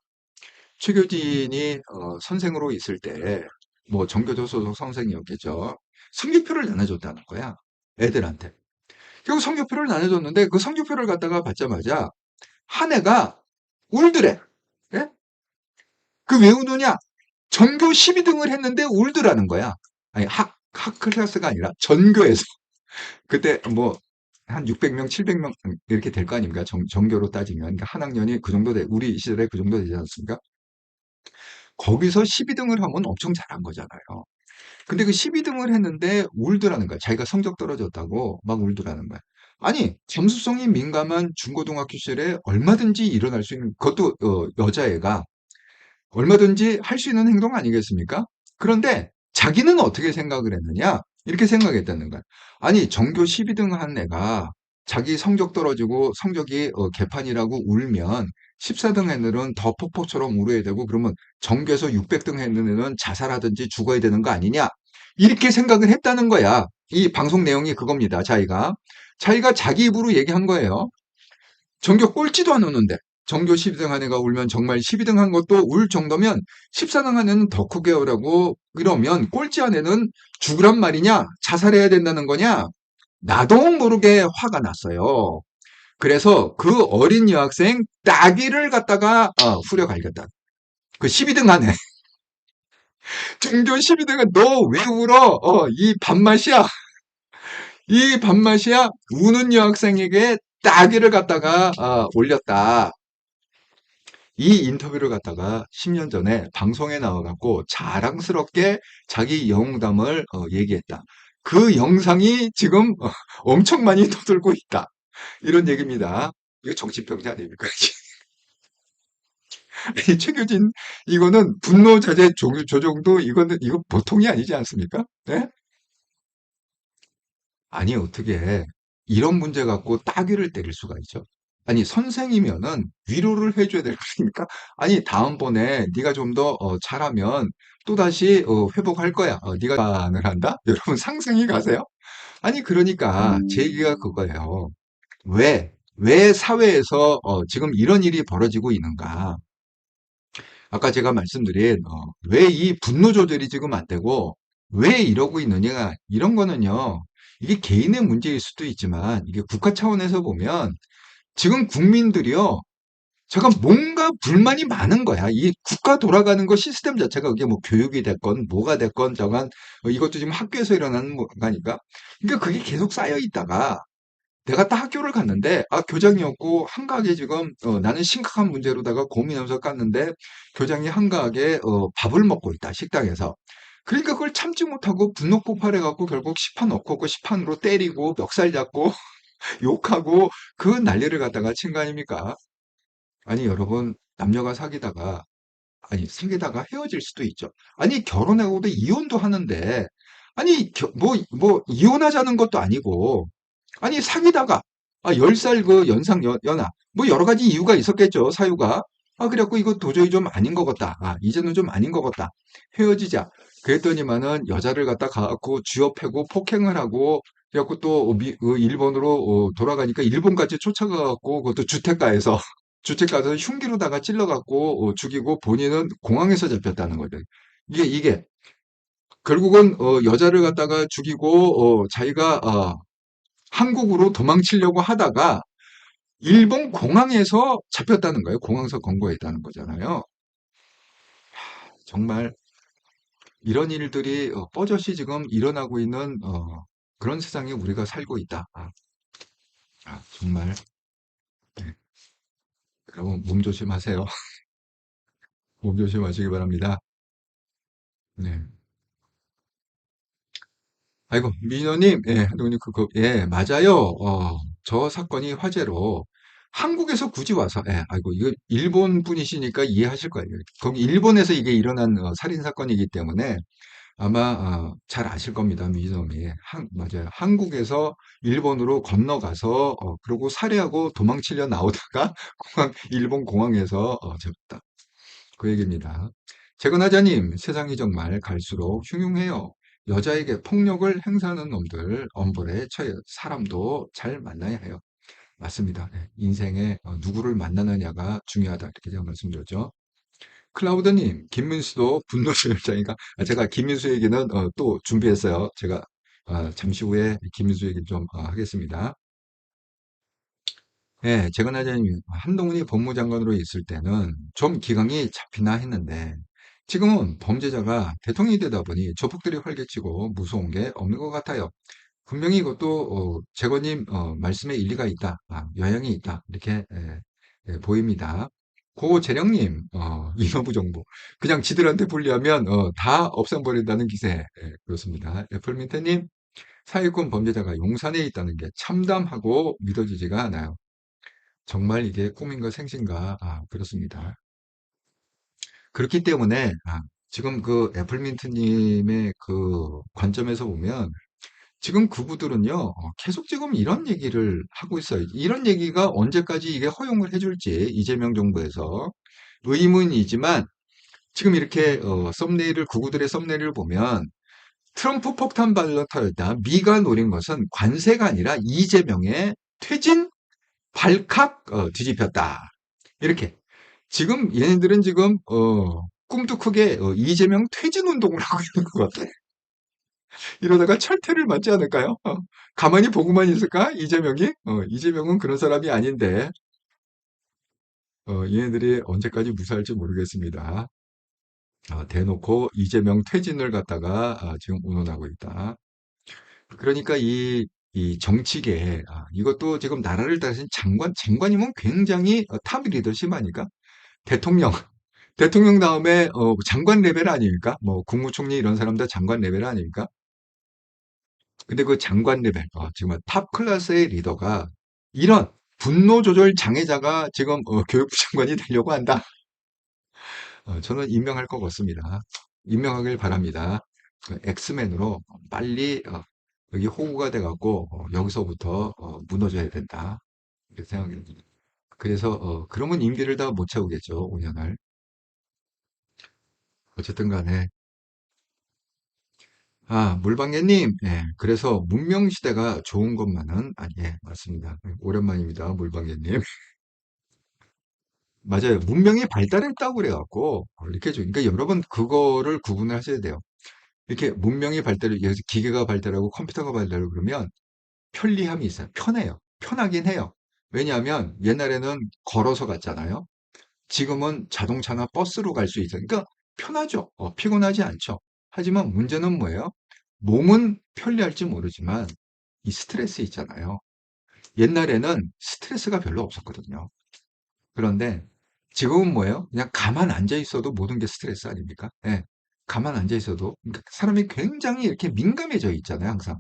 최교진이 선생으로 있을 때, 뭐 전교조 소속 선생이었겠죠. 성적표를 나눠줬다는 거야, 애들한테. 결국 성적표를 나눠줬는데 그 성적표를 갖다가 받자마자 한 애가 울더래. 예? 그 왜 우느냐? 전교 12등을 했는데 울더라는 거야. 아니, 학 클래스가 아니라 전교에서. 그때 뭐, 한 600명, 700명 이렇게 될 거 아닙니까? 전교로 따지면. 그러니까 한 학년이 그 정도 우리 시절에 그 정도 되지 않습니까? 거기서 12등을 하면 엄청 잘한 거잖아요. 근데 그 12등을 했는데 울더라는 거야. 자기가 성적 떨어졌다고 막 울더라는 거야. 아니, 감수성이 민감한 중고등학교 시절에 얼마든지 일어날 수 있는, 그것도 여자애가 얼마든지 할 수 있는 행동 아니겠습니까? 그런데 자기는 어떻게 생각을 했느냐? 이렇게 생각했다는 거야. 아니, 전교 12등 한 애가 자기 성적 떨어지고 성적이 개판이라고 울면 14등 애들은 더 폭포처럼 울어야 되고, 그러면 전교에서 600등 했는 애는 자살하든지 죽어야 되는 거 아니냐? 이렇게 생각을 했다는 거야. 이 방송 내용이 그겁니다. 자기가 자기 입으로 얘기한 거예요. 전교 꼴찌도 안 오는데 전교 12등 한 애가 울면, 정말 12등 한 것도 울 정도면 14등 한 애는 더 크게 오라고, 이러면 꼴찌 한 애는 죽으란 말이냐? 자살해야 된다는 거냐? 나도 모르게 화가 났어요. 그래서 그 어린 여학생 따귀를 갖다가 후려 갈겼다. 그 12등 한 애. 전교 12등은 너 왜 울어? 이 밥맛이야. 이 밥맛이야. 우는 여학생에게 따귀를 갖다가 올렸다. 이 인터뷰를 갖다가 10년 전에 방송에 나와갖고 자랑스럽게 자기 영웅담을 얘기했다. 그 영상이 지금 엄청 많이 떠돌고 있다. 이런 얘기입니다. 이거 정치병자 아닙니까? 이 최교진, 이거는 분노 자제 조정도, 이거 보통이 아니지 않습니까? 네? 아니, 어떻게 이런 문제 갖고 따귀를 때릴 수가 있죠? 아니, 선생이면은 위로를 해줘야 될 거 아닙니까? 아니, 다음번에 네가 좀 더 잘하면 또다시 회복할 거야. 네가 반을 한다? 여러분 상승이 가세요? 아니, 그러니까 제 얘기가 그거예요. 왜 사회에서 지금 이런 일이 벌어지고 있는가? 아까 제가 말씀드린 왜 이 분노 조절이 지금 안 되고 왜 이러고 있느냐, 이런 거는요, 이게 개인의 문제일 수도 있지만 이게 국가 차원에서 보면 지금 국민들이요, 제가 뭔가 불만이 많은 거야. 이 국가 돌아가는 거 시스템 자체가, 그게 뭐 교육이 됐건 뭐가 됐건 저간 이것도 지금 학교에서 일어나는 거니까. 그러니까 그게 계속 쌓여 있다가 내가 딱 학교를 갔는데 교장이 없고 한가하게 지금 나는 심각한 문제로다가 고민하면서 깠는데 교장이 한가하게 밥을 먹고 있다, 식당에서. 그러니까 그걸 참지 못하고 분노 폭발해갖고 결국 시판 넣고 그 시판으로 때리고 멱살 잡고 욕하고 그 난리를 갖다가 친 거 아닙니까? 아니, 여러분, 남녀가 사귀다가 헤어질 수도 있죠. 아니, 결혼하고도 이혼도 하는데, 아니, 이혼하자는 것도 아니고, 아니, 사귀다가 아, 10살 그 연하. 뭐 여러 가지 이유가 있었겠죠, 사유가. 아, 그래갖고 이거 도저히 좀 아닌 것 같다. 아, 이제는 좀 아닌 것 같다. 헤어지자. 그랬더니만은 여자를 갖다 가갖고 쥐어패고 폭행을 하고, 그래갖고 또 일본으로 돌아가니까 일본까지 쫓아가갖고 그것도 주택가에서, 주택가에서 흉기로다가 찔러갖고 죽이고 본인은 공항에서 잡혔다는 거죠. 이게 결국은 여자를 갖다가 죽이고 자기가 한국으로 도망치려고 하다가 일본 공항에서 잡혔다는 거예요. 공항에서 검거했다는 거잖아요. 정말 이런 일들이 뻐젓이 지금 일어나고 있는 그런 세상에 우리가 살고 있다. 정말 네. 여러분 몸 조심하세요. 몸 조심하시기 바랍니다. 네. 아이고 민호님, 예, 한동훈님 예, 맞아요. 저 사건이 화제로 한국에서 굳이 와서, 예, 아이고 이거 일본 분이시니까 이해하실 거예요. 거기 일본에서 이게 일어난 살인 사건이기 때문에 아마 잘 아실 겁니다. 미즈노미. 맞아요. 한국에서 일본으로 건너가서 그리고 살해하고 도망치려 나오다가 일본 공항에서 잡았다. 그 얘기입니다. 재건하자님, 세상이 정말 갈수록 흉흉해요. 여자에게 폭력을 행사하는 놈들 엄벌에 처해 사람도 잘 만나야 해요. 맞습니다. 네, 인생에 누구를 만나느냐가 중요하다. 이렇게 제가 말씀드렸죠. 클라우드님, 김민수도 분노조절자니까 제가 김민수 얘기는 또 준비했어요. 제가 잠시 후에 김민수 얘기 좀 하겠습니다. 예, 재건하자님, 한동훈이 법무장관으로 있을 때는 좀 기강이 잡히나 했는데 지금은 범죄자가 대통령이 되다 보니 조폭들이 활개치고 무서운 게 없는 것 같아요. 분명히 이것도 재건님 말씀에 일리가 있다, 영향이 있다 이렇게 보입니다. 고재령님, 인허브 정보 그냥 지들한테 분리하면 다 없애버린다는 기세. 그렇습니다. 애플민트님, 사기꾼 범죄자가 용산에 있다는 게 참담하고 믿어지지가 않아요. 정말 이게 꿈인가 생신가? 그렇습니다. 그렇기 때문에 지금 그 애플민트님의 그 관점에서 보면 지금 그분들은요, 계속 지금 이런 얘기를 하고 있어요. 이런 얘기가 언제까지 이게 허용을 해줄지, 이재명 정부에서 의문이지만, 지금 이렇게, 그구들의 썸네일을 보면, 트럼프 폭탄 발로터였다. 미가 노린 것은 관세가 아니라 이재명의 퇴진, 발칵, 뒤집혔다. 이렇게. 지금 얘네들은 지금, 꿈도 크게, 이재명 퇴진 운동을 하고 있는 것 같아. 이러다가 철퇴를 맞지 않을까요? 가만히 보고만 있을까? 이재명이? 이재명은 그런 사람이 아닌데, 얘네들이 언제까지 무사할지 모르겠습니다. 대놓고 이재명 퇴진을 갖다가 지금 운운하고 있다. 그러니까 이 정치계, 이것도 지금 나라를 다스린 장관이면 굉장히 탑 리더십 아닐까? 대통령, 대통령 다음에 장관 레벨 아닙니까? 뭐 국무총리 이런 사람 다 장관 레벨 아닙니까? 근데 그 장관 레벨, 지금 탑 클래스의 리더가 이런 분노 조절 장애자가 지금 교육부 장관이 되려고 한다. 저는 임명할 것 같습니다. 임명하길 바랍니다. 엑스맨으로 빨리 여기 호구가 돼갖고 여기서부터 무너져야 된다. 이렇게 생각이 듭니다. 그래서 그러면 임기를 다 못 채우겠죠. 5년을. 어쨌든 간에 물방개님, 예, 그래서 문명시대가 좋은 것만은, 예, 맞습니다. 오랜만입니다, 물방개님. 맞아요. 문명이 발달했다고 그래갖고, 이렇게 그러니까 여러분, 그거를 구분을 하셔야 돼요. 이렇게 문명이 여기서 기계가 발달하고 컴퓨터가 발달하고 그러면 편리함이 있어요. 편해요. 편하긴 해요. 왜냐하면 옛날에는 걸어서 갔잖아요. 지금은 자동차나 버스로 갈 수 있어요. 그러니까 편하죠. 피곤하지 않죠. 하지만 문제는 뭐예요? 몸은 편리할지 모르지만 이 스트레스 있잖아요. 옛날에는 스트레스가 별로 없었거든요. 그런데 지금은 뭐예요? 그냥 가만 앉아 있어도 모든 게 스트레스 아닙니까? 예. 가만 앉아 있어도 그러니까 사람이 굉장히 이렇게 민감해져 있잖아요, 항상.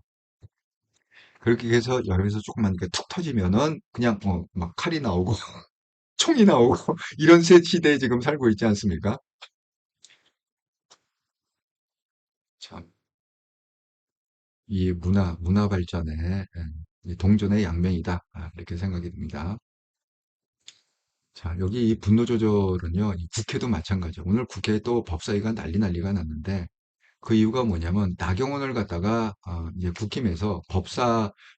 그렇게 해서 여름에서 조금만 이렇게 툭 터지면은 그냥 막 칼이 나오고 총이 나오고 이런 시대에 지금 살고 있지 않습니까? 참, 이 문화 발전에 이 동전의 양면이다. 이렇게 생각이 듭니다. 자, 여기 이 분노 조절은요, 이 국회도 마찬가지죠. 오늘 국회에 또 법사위가 난리가 났는데, 그 이유가 뭐냐면, 나경원을 갖다가, 이제 국힘에서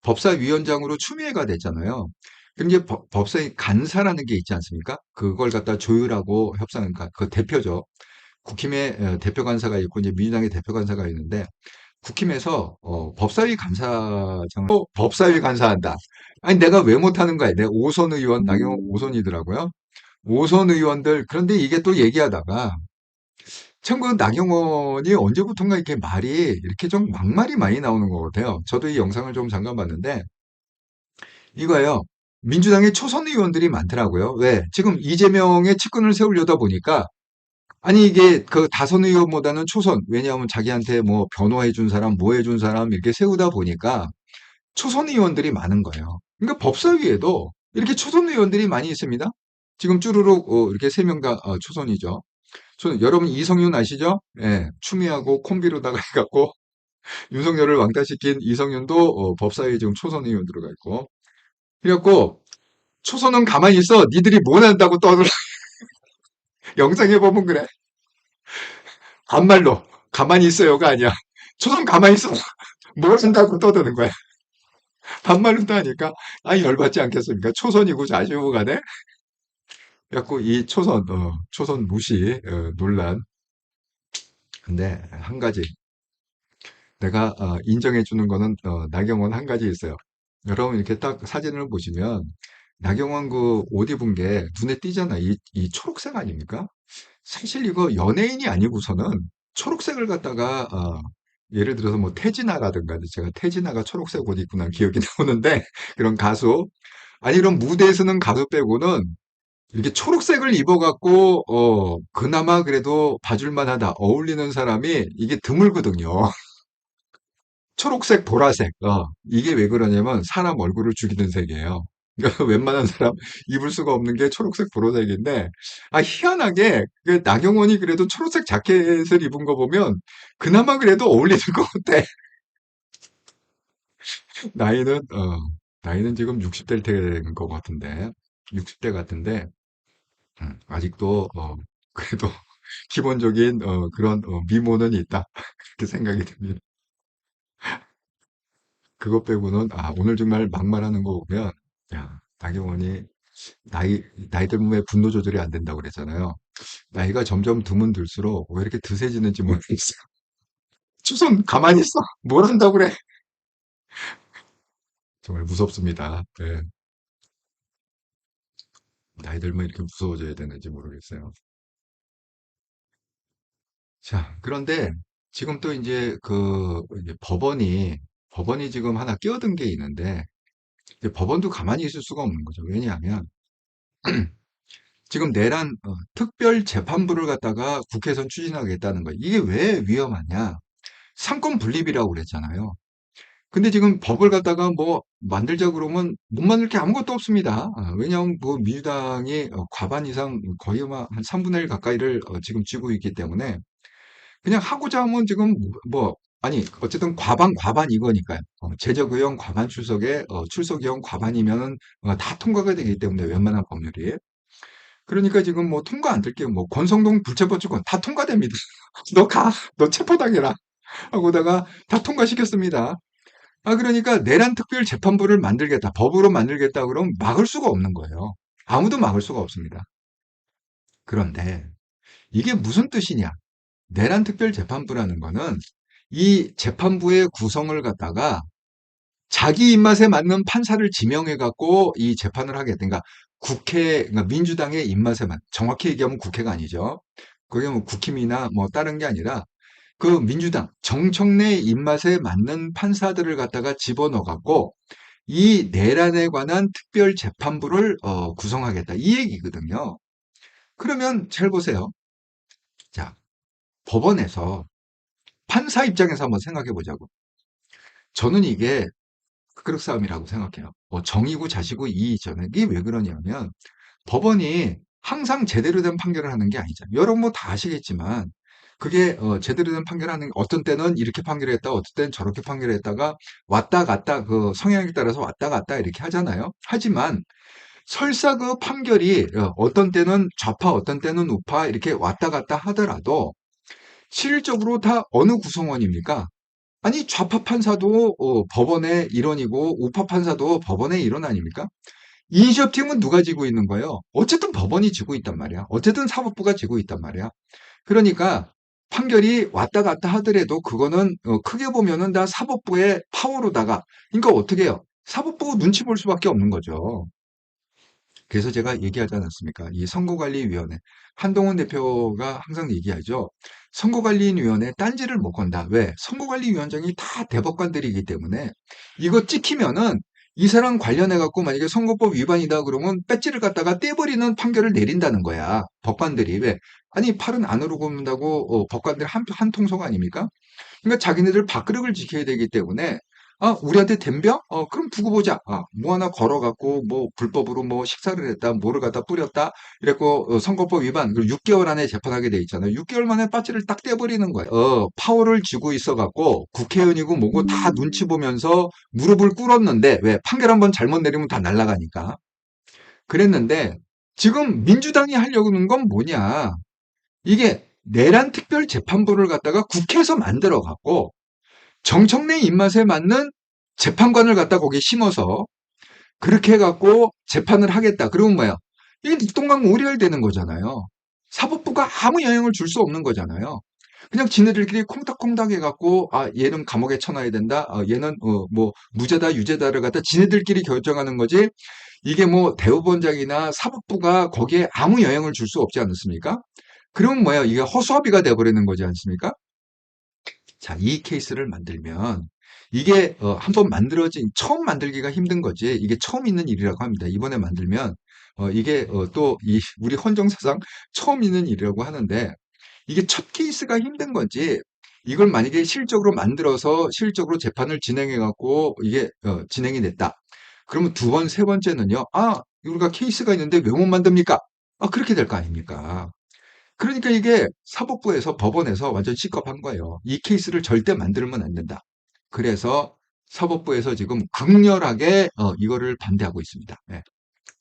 법사위원장으로 추미애가 됐잖아요. 그럼 이제 법사위 간사라는 게 있지 않습니까? 그걸 갖다 조율하고 협상은, 그 대표죠. 국힘의 대표 간사가 있고, 이제 민주당의 대표 간사가 있는데, 국힘에서 법사위 간사장을 법사위 간사한다. 아니 내가 왜 못하는 거야? 내 오선 의원 나경원 오선이더라고요. 오선 의원들 그런데 이게 또 얘기하다가 참 그 나경원이 언제부턴가 이렇게 말이 이렇게 좀 막말이 많이 나오는 것 같아요. 저도 이 영상을 좀 잠깐 봤는데 이거예요. 민주당의 초선 의원들이 많더라고요. 왜? 지금 이재명의 측근을 세우려다 보니까 아니 이게 그 다선 의원보다는 초선 왜냐하면 자기한테 뭐 변호해 준 사람 뭐 해준 사람 이렇게 세우다 보니까 초선 의원들이 많은 거예요. 그러니까 법사위에도 이렇게 초선 의원들이 많이 있습니다. 지금 쭈루룩 이렇게 세 명 다 초선이죠. 여러분 이성윤 아시죠? 예, 추미애하고 콤비로다가 해갖고 윤석열을 왕따시킨 이성윤도 법사위에 지금 초선 의원 들어가 있고 그래갖고 초선은 가만히 있어 니들이 뭘 한다고 떠들어 영상에 보면 그래 반말로 가만히 있어요가 아니야 초선 가만히 있어 뭘 한다고 떠드는 거야 반말로 또 하니까 아니 열받지 않겠습니까 초선이고 자시고 간에 그래갖고 이 초선 무시 논란. 근데 한 가지 내가 인정해 주는 거는 나경원 한 가지 있어요. 여러분 이렇게 딱 사진을 보시면 나경원 그 옷 입은 게 눈에 띄잖아. 이 초록색 아닙니까? 사실 이거 연예인이 아니고서는 초록색을 갖다가 예를 들어서 뭐 태진아라든가 제가 태진아가 초록색 옷 입고 난 기억이 나오는데 그런 가수 아니 이런 무대에서는 가수 빼고는 이렇게 초록색을 입어갖고, 그나마 그래도 봐줄만하다, 어울리는 사람이 이게 드물거든요. 초록색, 보라색, 이게 왜 그러냐면 사람 얼굴을 죽이는 색이에요. 그러니까 웬만한 사람 입을 수가 없는 게 초록색, 보라색인데, 희한하게, 그 나경원이 그래도 초록색 자켓을 입은 거 보면, 그나마 그래도 어울리는 것 같아. 나이는, 나이는 지금 60대일 때인 것 같은데, 60대 같은데, 아직도 그래도 기본적인 그런 미모는 있다. 그렇게 생각이 듭니다. 그것 빼고는 오늘 정말 막말하는 거 보면 야, 나경원이 나이 들면 분노 조절이 안 된다고 그랬잖아요. 나이가 점점 드면 들수록 왜 이렇게 드세지는지 모르겠어요. 추선 가만히 있어. 뭘 한다고 그래. 정말 무섭습니다. 네. 나이 들면 이렇게 무서워져야 되는지 모르겠어요. 자, 그런데 지금 또 이제 이제 법원이 지금 하나 끼어든 게 있는데 이제 법원도 가만히 있을 수가 없는 거죠. 왜냐하면 지금 내란 특별 재판부를 갖다가 국회에선 추진하겠다는 거예요. 이게 왜 위험하냐? 상권 분립이라고 그랬잖아요. 근데 지금 법을 갖다가 뭐 만들자 그러면 못 만들 게 아무것도 없습니다. 왜냐하면 뭐 민주당이 과반 이상 거의 한 3분의 1 가까이를 지금 쥐고 있기 때문에 그냥 하고자 하면 지금 아니 어쨌든 과반 이거니까요. 제적의원 과반 출석에 출석의원 과반이면은 다 통과가 되기 때문에 웬만한 법률이. 그러니까 지금 뭐 통과 안 될게요. 뭐 권성동 불체포특권 다 통과됩니다. 너 가, 너 체포당해라 하고다가 다 통과시켰습니다. 그러니까 내란 특별 재판부를 만들겠다, 법으로 만들겠다 그러면 막을 수가 없는 거예요. 아무도 막을 수가 없습니다. 그런데 이게 무슨 뜻이냐? 내란 특별 재판부라는 거는 이 재판부의 구성을 갖다가 자기 입맛에 맞는 판사를 지명해 갖고 이 재판을 하겠다. 그러니까 그러니까 민주당의 입맛에 정확히 얘기하면 국회가 아니죠. 그게 뭐 국힘이나 뭐 다른 게 아니라 그 민주당 정청래 입맛에 맞는 판사들을 갖다가 집어넣어 갖고 이 내란에 관한 특별 재판부를 구성하겠다. 이 얘기거든요. 그러면 잘 보세요. 자, 법원에서 판사 입장에서 한번 생각해 보자고. 저는 이게 극싸움이라고 생각해요. 정이고 자시고 이의잖아요. 이게 왜 그러냐면 법원이 항상 제대로 된 판결을 하는 게 아니잖아요. 여러분 뭐 다 아시겠지만 그게 제대로 된 판결하는 어떤 때는 이렇게 판결했다, 어떤 때는 저렇게 판결했다가 왔다 갔다 그 성향에 따라서 왔다 갔다 이렇게 하잖아요. 하지만 설사 그 판결이 어떤 때는 좌파, 어떤 때는 우파 이렇게 왔다 갔다 하더라도 실질적으로 다 어느 구성원입니까? 아니 좌파 판사도 법원의 일원이고 우파 판사도 법원의 일원 아닙니까? 이니셔티브는 누가 지고 있는 거예요? 어쨌든 법원이 지고 있단 말이야. 어쨌든 사법부가 지고 있단 말이야. 그러니까 판결이 왔다 갔다 하더라도 그거는 크게 보면은 다 사법부의 파워로다가 그러니까 어떻게 해요? 사법부 눈치 볼 수밖에 없는 거죠. 그래서 제가 얘기하지 않았습니까? 이 선거관리위원회. 한동훈 대표가 항상 얘기하죠. 선거관리위원회 딴지를 못 건다. 왜? 선거관리위원장이 다 대법관들이기 때문에 이거 찍히면은 이 사람 관련해갖고 만약에 선거법 위반이다 그러면 배지를 갖다가 떼버리는 판결을 내린다는 거야. 법관들이. 왜? 아니, 팔은 안으로 굽는다고 법관들 한 통속 아닙니까? 그러니까 자기네들 밥그릇을 지켜야 되기 때문에 우리한테 덤벼? 그럼 두고 보자. 뭐 하나 걸어갖고 뭐 불법으로 뭐 식사를 했다, 뭐를 갖다 뿌렸다, 이랬고 선거법 위반 그리고 6개월 안에 재판하게 돼 있잖아요. 6개월 만에 빠지를 딱 떼버리는 거예요. 파워를 쥐고 있어갖고 국회의원이고 뭐고 다 눈치 보면서 무릎을 꿇었는데 왜 판결 한번 잘못 내리면 다 날아가니까. 그랬는데 지금 민주당이 하려고 하는 건 뭐냐? 이게 내란 특별 재판부를 갖다가 국회에서 만들어 갖고 정청래 입맛에 맞는 재판관을 갖다 거기에 심어서 그렇게 해갖고 재판을 하겠다. 그러면 뭐야? 이게 닉동강 오리알 되는 거잖아요. 사법부가 아무 영향을 줄 수 없는 거잖아요. 그냥 지네들끼리 콩닥콩닥 해갖고 얘는 감옥에 쳐놔야 된다. 얘는 뭐 무죄다 유죄다를 갖다 지네들끼리 결정하는 거지. 이게 뭐 대법원장이나 사법부가 거기에 아무 영향을 줄 수 없지 않습니까? 그러면 뭐야? 이게 허수아비가 돼버리는 거지 않습니까? 자, 이 케이스를 만들면 이게 한번 만들어진 처음 만들기가 힘든 거지 이게 처음 있는 일이라고 합니다. 이번에 만들면 이게 또 우리 헌정사상 처음 있는 일이라고 하는데 이게 첫 케이스가 힘든 거지 이걸 만약에 실적으로 만들어서 실적으로 재판을 진행해 갖고 이게 진행이 됐다. 그러면 두 번, 세 번째는요. 우리가 케이스가 있는데 왜 못 만듭니까? 그렇게 될 거 아닙니까? 그러니까 이게 사법부에서 법원에서 완전 시겁한 거예요. 이 케이스를 절대 만들면 안 된다. 그래서 사법부에서 지금 극렬하게 이거를 반대하고 있습니다. 예.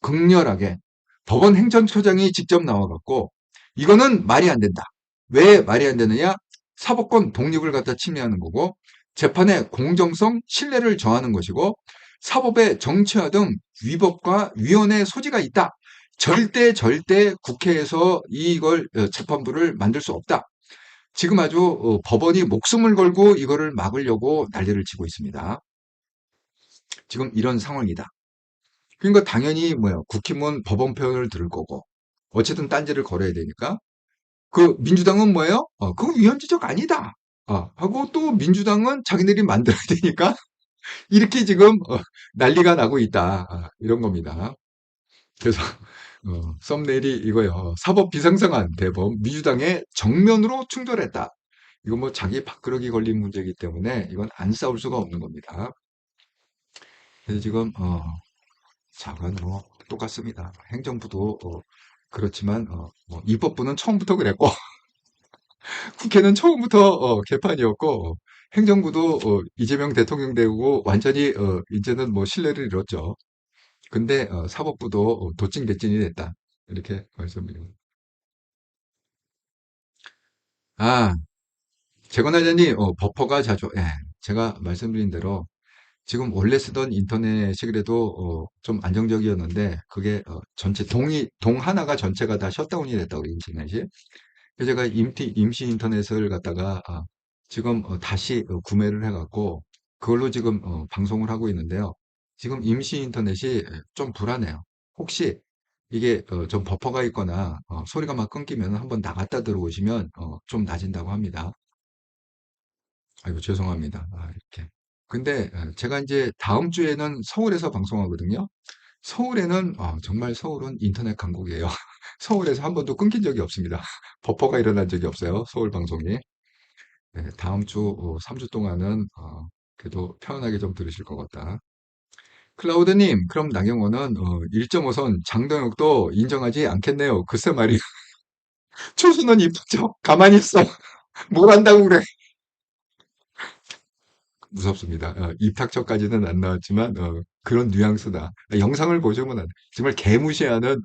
극렬하게 법원 행정처장이 직접 나와갖고 이거는 말이 안 된다. 왜 말이 안 되느냐? 사법권 독립을 갖다 침해하는 거고 재판의 공정성, 신뢰를 저하는 것이고 사법의 정치화 등 위법과 위헌의 소지가 있다. 절대 국회에서 이걸 재판부를 만들 수 없다. 지금 아주 법원이 목숨을 걸고 이거를 막으려고 난리를 치고 있습니다. 지금 이런 상황이다. 그러니까 당연히 뭐야 국힘은 법원 표현을 들을 거고 어쨌든 딴지를 걸어야 되니까 그 민주당은 뭐예요? 그거 위헌지적 아니다. 하고 또 민주당은 자기네들이 만들어야 되니까 이렇게 지금 난리가 나고 있다. 이런 겁니다. 그래서 썸네일이 이거요. 사법 비상상한 대법 민주당의 정면으로 충돌했다. 이거 뭐 자기 밥그릇이 걸린 문제이기 때문에 이건 안 싸울 수가 없는 겁니다. 그래서 지금 자가 뭐 똑같습니다. 행정부도 그렇지만 뭐 입법부는 처음부터 그랬고 국회는 처음부터 개판이었고 행정부도 이재명 대통령 되고 완전히 이제는 뭐 신뢰를 잃었죠. 근데 사법부도 도찐개찐이 됐다. 이렇게 말씀드립니다. 아, 재건하자니 버퍼가 자주 제가 말씀드린 대로 지금 원래 쓰던 인터넷이 그래도 좀 안정적이었는데 그게 전체 동 하나가 전체가 다 셧다운이 됐다고 인터넷이. 그래서 제가 임시 인터넷을 갖다가 지금 다시 구매를 해갖고 그걸로 지금 방송을 하고 있는데요. 지금 임시 인터넷이 좀 불안해요. 혹시 이게 좀 버퍼가 있거나 소리가 막 끊기면 한번 나갔다 들어오시면 좀 나아진다고 합니다. 아이고 죄송합니다. 이렇게. 근데 제가 이제 다음 주에는 서울에서 방송하거든요. 서울에는 정말 서울은 인터넷 강국이에요. 서울에서 한 번도 끊긴 적이 없습니다. 버퍼가 일어난 적이 없어요. 서울 방송이. 네, 다음 주 3주 동안은 그래도 편안하게 좀 들으실 것 같다. 클라우드님, 그럼 나경원은 1.5선 장동혁도 인정하지 않겠네요. 글쎄 말이야. 초수는 이쁘죠? 가만히 있어. 뭘 한다고 그래. 무섭습니다. 입탁처까지는 안 나왔지만, 그런 뉘앙스다. 영상을 보시면 안 돼. 정말 개무시하는,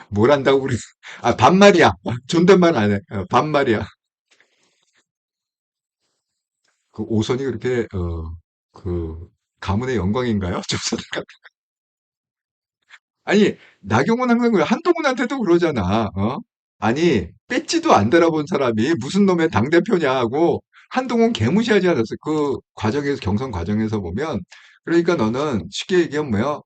뭘 한다고 그래. 아, 반말이야. 존댓말 안 해. 반말이야. 그 오선이 그렇게, 그, 가문의 영광인가요? 조선가 아니, 나경원 항상 그래. 한동훈한테도 그러잖아. 아니, 배지도 안 달아본 사람이 무슨 놈의 당대표냐 하고 한동훈 개무시하지 않았어요. 그 과정에서, 경선 과정에서 보면. 그러니까 너는 쉽게 얘기하면 뭐야?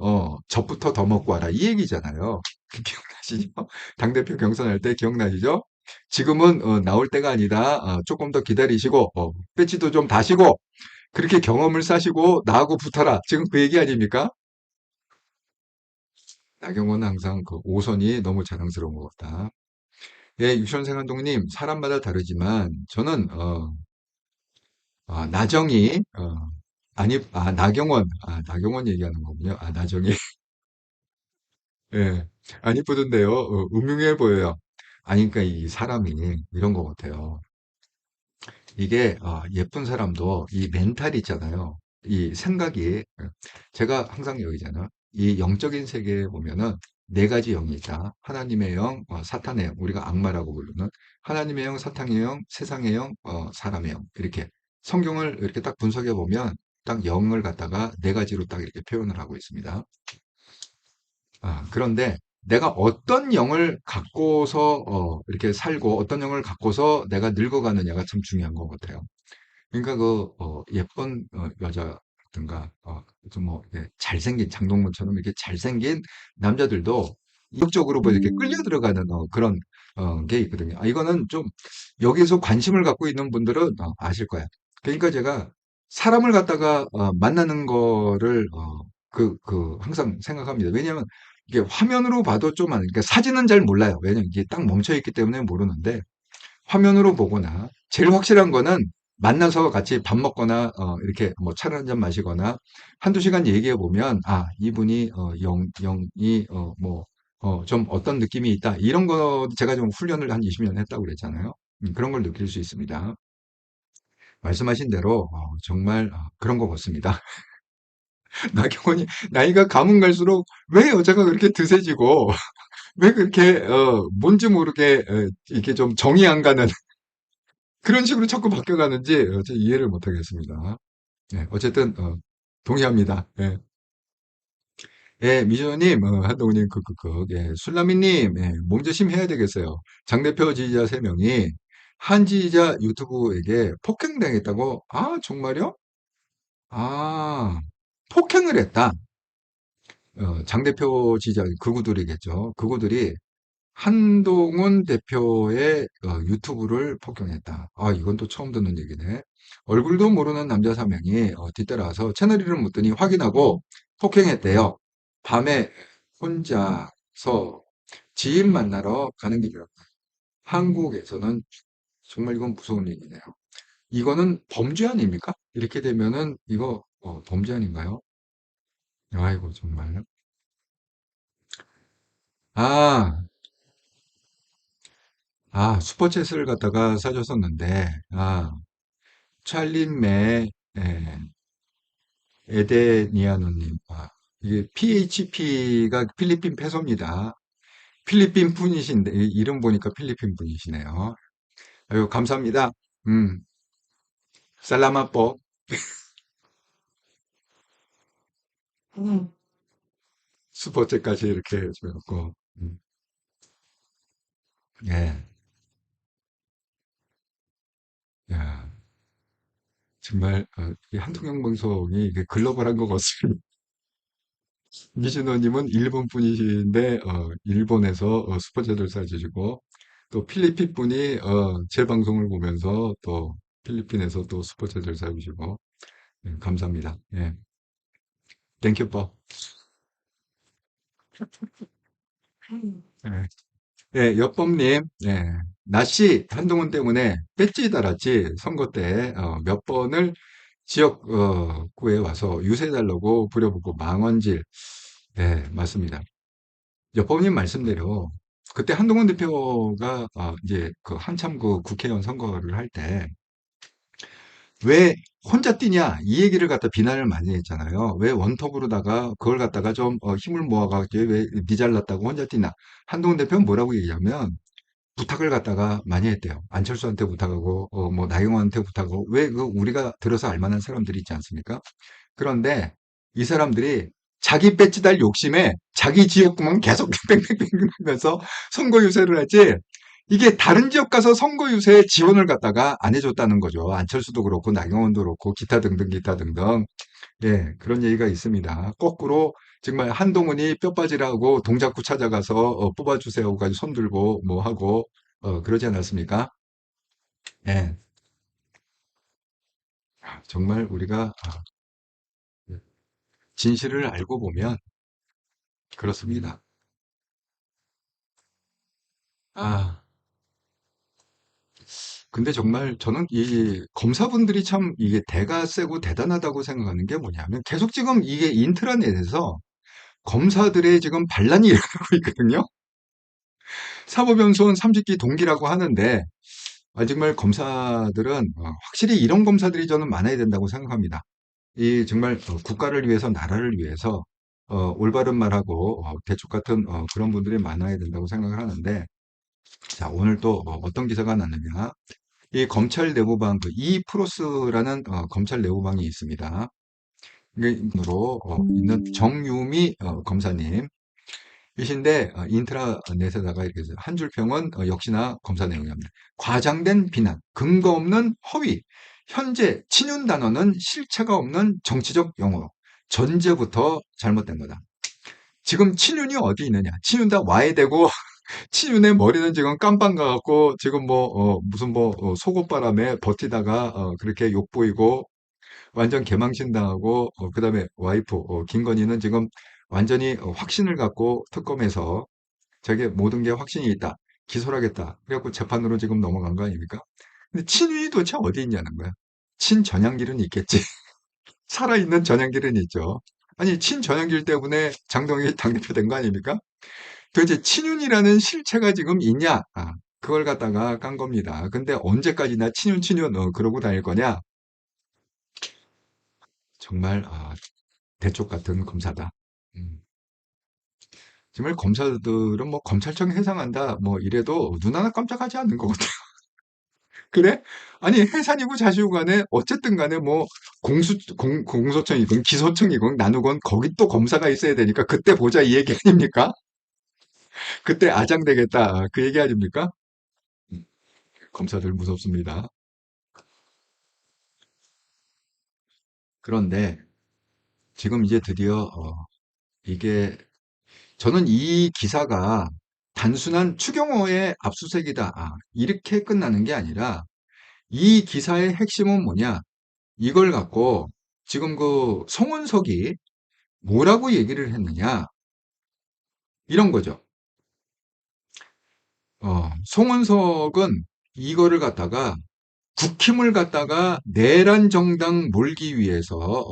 젖부터 더 먹고 와라. 이 얘기잖아요. 그 기억나시죠? 당대표 경선할 때 기억나시죠? 지금은 나올 때가 아니다. 조금 더 기다리시고, 배지도 좀 다시고, 그렇게 경험을 쌓으시고 나하고 붙어라. 지금 그 얘기 아닙니까? 나경원은 항상 그 오선이 너무 자랑스러운 것 같다. 예, 유선생 감독님, 사람마다 다르지만 저는 나정이 아니 나경원 얘기하는 거군요. 나정이 예, 안 이쁘던데요. 음흉해 보여요. 아니 그러니까 이 사람이 이런 것 같아요. 이게 예쁜 사람도 이 멘탈이 있잖아요. 이 생각이 제가 항상 여기잖아요. 이 영적인 세계에 보면은 네 가지 영이 있다. 하나님의 영, 사탄의 영, 우리가 악마라고 부르는 하나님의 영, 사탄의 영, 세상의 영, 사람의 영 이렇게 성경을 이렇게 딱 분석해 보면 딱 영을 갖다가 네 가지로 딱 이렇게 표현을 하고 있습니다. 그런데 내가 어떤 영을 갖고서 이렇게 살고 어떤 영을 갖고서 내가 늙어가느냐가 참 중요한 것 같아요. 그러니까 예쁜 여자든가 좀 뭐 잘생긴 장동건처럼 이렇게 잘생긴 남자들도 이국적으로 뭐 이렇게 끌려 들어가는 그런 게 있거든요. 이거는 좀 여기서 관심을 갖고 있는 분들은 아실 거야. 그러니까 제가 사람을 갖다가 만나는 거를 항상 생각합니다. 왜냐하면 이게 화면으로 봐도 좀 그러니까 사진은 잘 몰라요. 왜냐면 이게 딱 멈춰 있기 때문에 모르는데 화면으로 보거나 제일 확실한 거는 만나서 같이 밥 먹거나 이렇게 뭐 차를 한 잔 마시거나 한두 시간 얘기해 보면 이분이 영이 뭐 좀 어떤 느낌이 있다. 이런 거 제가 좀 훈련을 한 20년 했다고 그랬잖아요. 그런 걸 느낄 수 있습니다. 말씀하신 대로 정말 그런 것 같습니다. 나경원이 나이가 가면 갈수록 왜 여자가 그렇게 드세지고 왜 그렇게 뭔지 모르게 이렇게 좀 정이 안 가는 그런 식으로 자꾸 바뀌어가는지 저 이해를 못하겠습니다. 네, 어쨌든 동의합니다. 예, 예, 미조님, 한동훈님, 예, 술라미님, 예, 몸조심 해야 되겠어요. 장 대표 지지자 3명이 한 지지자 유튜브에게 폭행당했다고? 정말요? 아, 폭행을 했다. 장 대표 지지자, 그구들이겠죠. 그구들이 한동훈 대표의 유튜브를 폭행했다. 이건 또 처음 듣는 얘기네. 얼굴도 모르는 남자 3명이 뒤따라와서 채널 이름 묻더니 확인하고 폭행했대요. 밤에 혼자서 지인 만나러 가는 길이었다. 한국에서는 정말 이건 무서운 얘기네요. 이거는 범죄 아닙니까? 이렇게 되면은 이거 범죄 아닌가요? 아이고 정말. 아, 슈퍼챗을 갖다가 사줬었는데 찰린매 예, 에데니아노님 이게 PHP가 필리핀 패소입니다. 필리핀 분이신데 이름 보니까 필리핀 분이시네요. 아유 감사합니다. 음 살라마뽀 슈퍼챗까지 이렇게 해주고 예, 야, 정말 이 한통영 방송이 이게 글로벌한 것 같습니다. 미신호님은 일본 분이신데 일본에서 슈퍼챗을 쏴주시고 또 필리핀 분이 제 방송을 보면서 또 필리핀에서 또 슈퍼챗을 쏴주시고 감사합니다. 예, 땡큐 뻐. 예, 예, 여법님, 예, 나씨 한동훈 때문에 배지 달았지 선거 때 몇 번을 지역구에 와서 유세달라고 부려보고 망언질. 네, 맞습니다. 여법님 말씀대로 그때 한동훈 대표가 이제 그 한참 그 국회의원 선거를 할 때 왜 혼자 뛰냐 이 얘기를 갖다 비난을 많이 했잖아요. 왜 원톱으로다가 그걸 갖다가 좀 힘을 모아가지고 왜 니 잘났다고 혼자 뛰나. 한동훈 대표는 뭐라고 얘기하면 부탁을 갖다가 많이 했대요. 안철수한테 부탁하고 뭐 나경원한테 부탁하고 왜 그 우리가 들어서 알 만한 사람들이 있지 않습니까? 그런데 이 사람들이 자기 배지 달 욕심에 자기 지역구만 계속 뺑뺑뺑뺑 하면서 선거 유세를 하지 이게 다른 지역 가서 선거 유세에 지원을 갖다가 안 해줬다는 거죠. 안철수도 그렇고 나경원도 그렇고 기타 등등 기타 등등. 예, 그런 얘기가 있습니다. 거꾸로 정말 한동훈이 뼈 빠지라고 동작구 찾아가서 뽑아주세요 가지고 손 들고 뭐 하고 그러지 않았습니까? 예, 정말 우리가 진실을 알고 보면 그렇습니다. 아, 근데 정말 저는 이 검사분들이 참 이게 대가 세고 대단하다고 생각하는 게 뭐냐면 계속 지금 이게 인트라넷에서 검사들의 지금 반란이 일어나고 있거든요. 사법연수원 30기 동기라고 하는데 정말 검사들은 확실히 이런 검사들이 저는 많아야 된다고 생각합니다. 이 정말 국가를 위해서 나라를 위해서 올바른 말하고 대축 같은 그런 분들이 많아야 된다고 생각을 하는데 자 오늘 또 어떤 기사가 났느냐 이 검찰 내부방 그 이프로스라는 검찰 내부방이 있습니다. 이로 있는 정유미 검사님 이신데 인트라넷에다가 이렇게 한 줄 평은 역시나 검사 내용입니다. 과장된 비난, 근거 없는 허위, 현재 친윤 단어는 실체가 없는 정치적 용어, 전제부터 잘못된 거다. 지금 친윤이 어디 있느냐? 친윤 다 와야 되고 친윤의 머리는 지금 깜빵 가갖고 지금 뭐 무슨 뭐 속옷바람에 버티다가 그렇게 욕보이고 완전 개망신당하고 그다음에 와이프 김건희는 지금 완전히 확신을 갖고 특검에서 자기 모든 게 확신이 있다. 기소를 하겠다. 그래갖고 재판으로 지금 넘어간 거 아닙니까? 근데 친윤이 도대체 어디 있냐는 거야. 친전향길은 있겠지. 살아있는 전향길은 있죠. 아니 친전향길 때문에 장동혁이 당대표 된 거 아닙니까? 도대체 친윤이라는 실체가 지금 있냐? 그걸 갖다가 깐 겁니다. 근데 언제까지나 친윤 친윤 그러고 다닐 거냐? 정말 대쪽 같은 검사다. 음. 정말 검사들은 뭐 검찰청 해상한다 뭐 이래도 눈 하나 깜짝하지 않는 것 같아요. 그래? 아니 해산이고 자시고 간에 어쨌든 간에 뭐 공소청이건 기소청이건 나누건 거기 또 검사가 있어야 되니까 그때 보자 이 얘기 아닙니까? 그때 아장되겠다 그 얘기 아닙니까? 음, 검사들 무섭습니다. 그런데 지금 이제 드디어 이게 저는 이 기사가 단순한 추경호의 압수수색이다 이렇게 끝나는 게 아니라 이 기사의 핵심은 뭐냐? 이걸 갖고 지금 그 송원석이 뭐라고 얘기를 했느냐? 이런 거죠. 송원석은 이거를 갖다가 국힘을 갖다가 내란 정당 몰기 위해서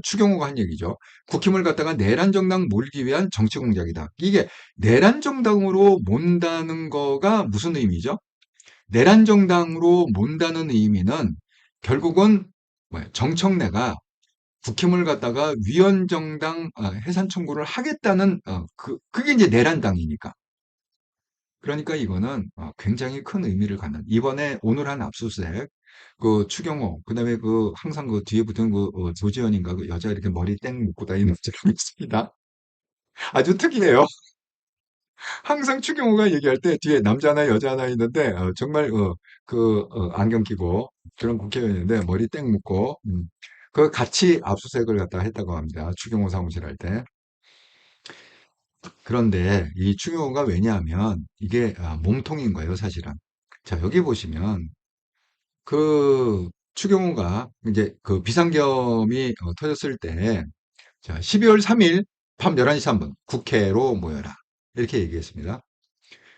추경호가 한 얘기죠. 국힘을 갖다가 내란 정당 몰기 위한 정치 공작이다. 이게 내란 정당으로 몬다는 거가 무슨 의미죠? 내란 정당으로 몬다는 의미는 결국은 정청래가 국힘을 갖다가 위헌정당 해산 청구를 하겠다는 그게 이제 내란당이니까. 그러니까 이거는 굉장히 큰 의미를 갖는 이번에 오늘 한 압수수색 그 추경호 그다음에 그 항상 그 뒤에 붙은 그 조지현인가 그 여자 이렇게 머리 땡 묶고 다니는 사람이 있습니다. 아주 특이해요. 항상 추경호가 얘기할 때 뒤에 남자 하나 여자 하나 있는데 정말 안경 끼고 그런 국회의원인데 머리 땡 묶고 그 같이 압수수색을 갖다 했다고 합니다. 추경호 사무실 할 때. 그런데 이 추경호가 왜냐하면 이게 몸통인 거예요, 사실은. 자, 여기 보시면 그 추경호가 이제 그 비상겸이 터졌을 때 자, 12월 3일 밤 11시 3분 국회로 모여라. 이렇게 얘기했습니다.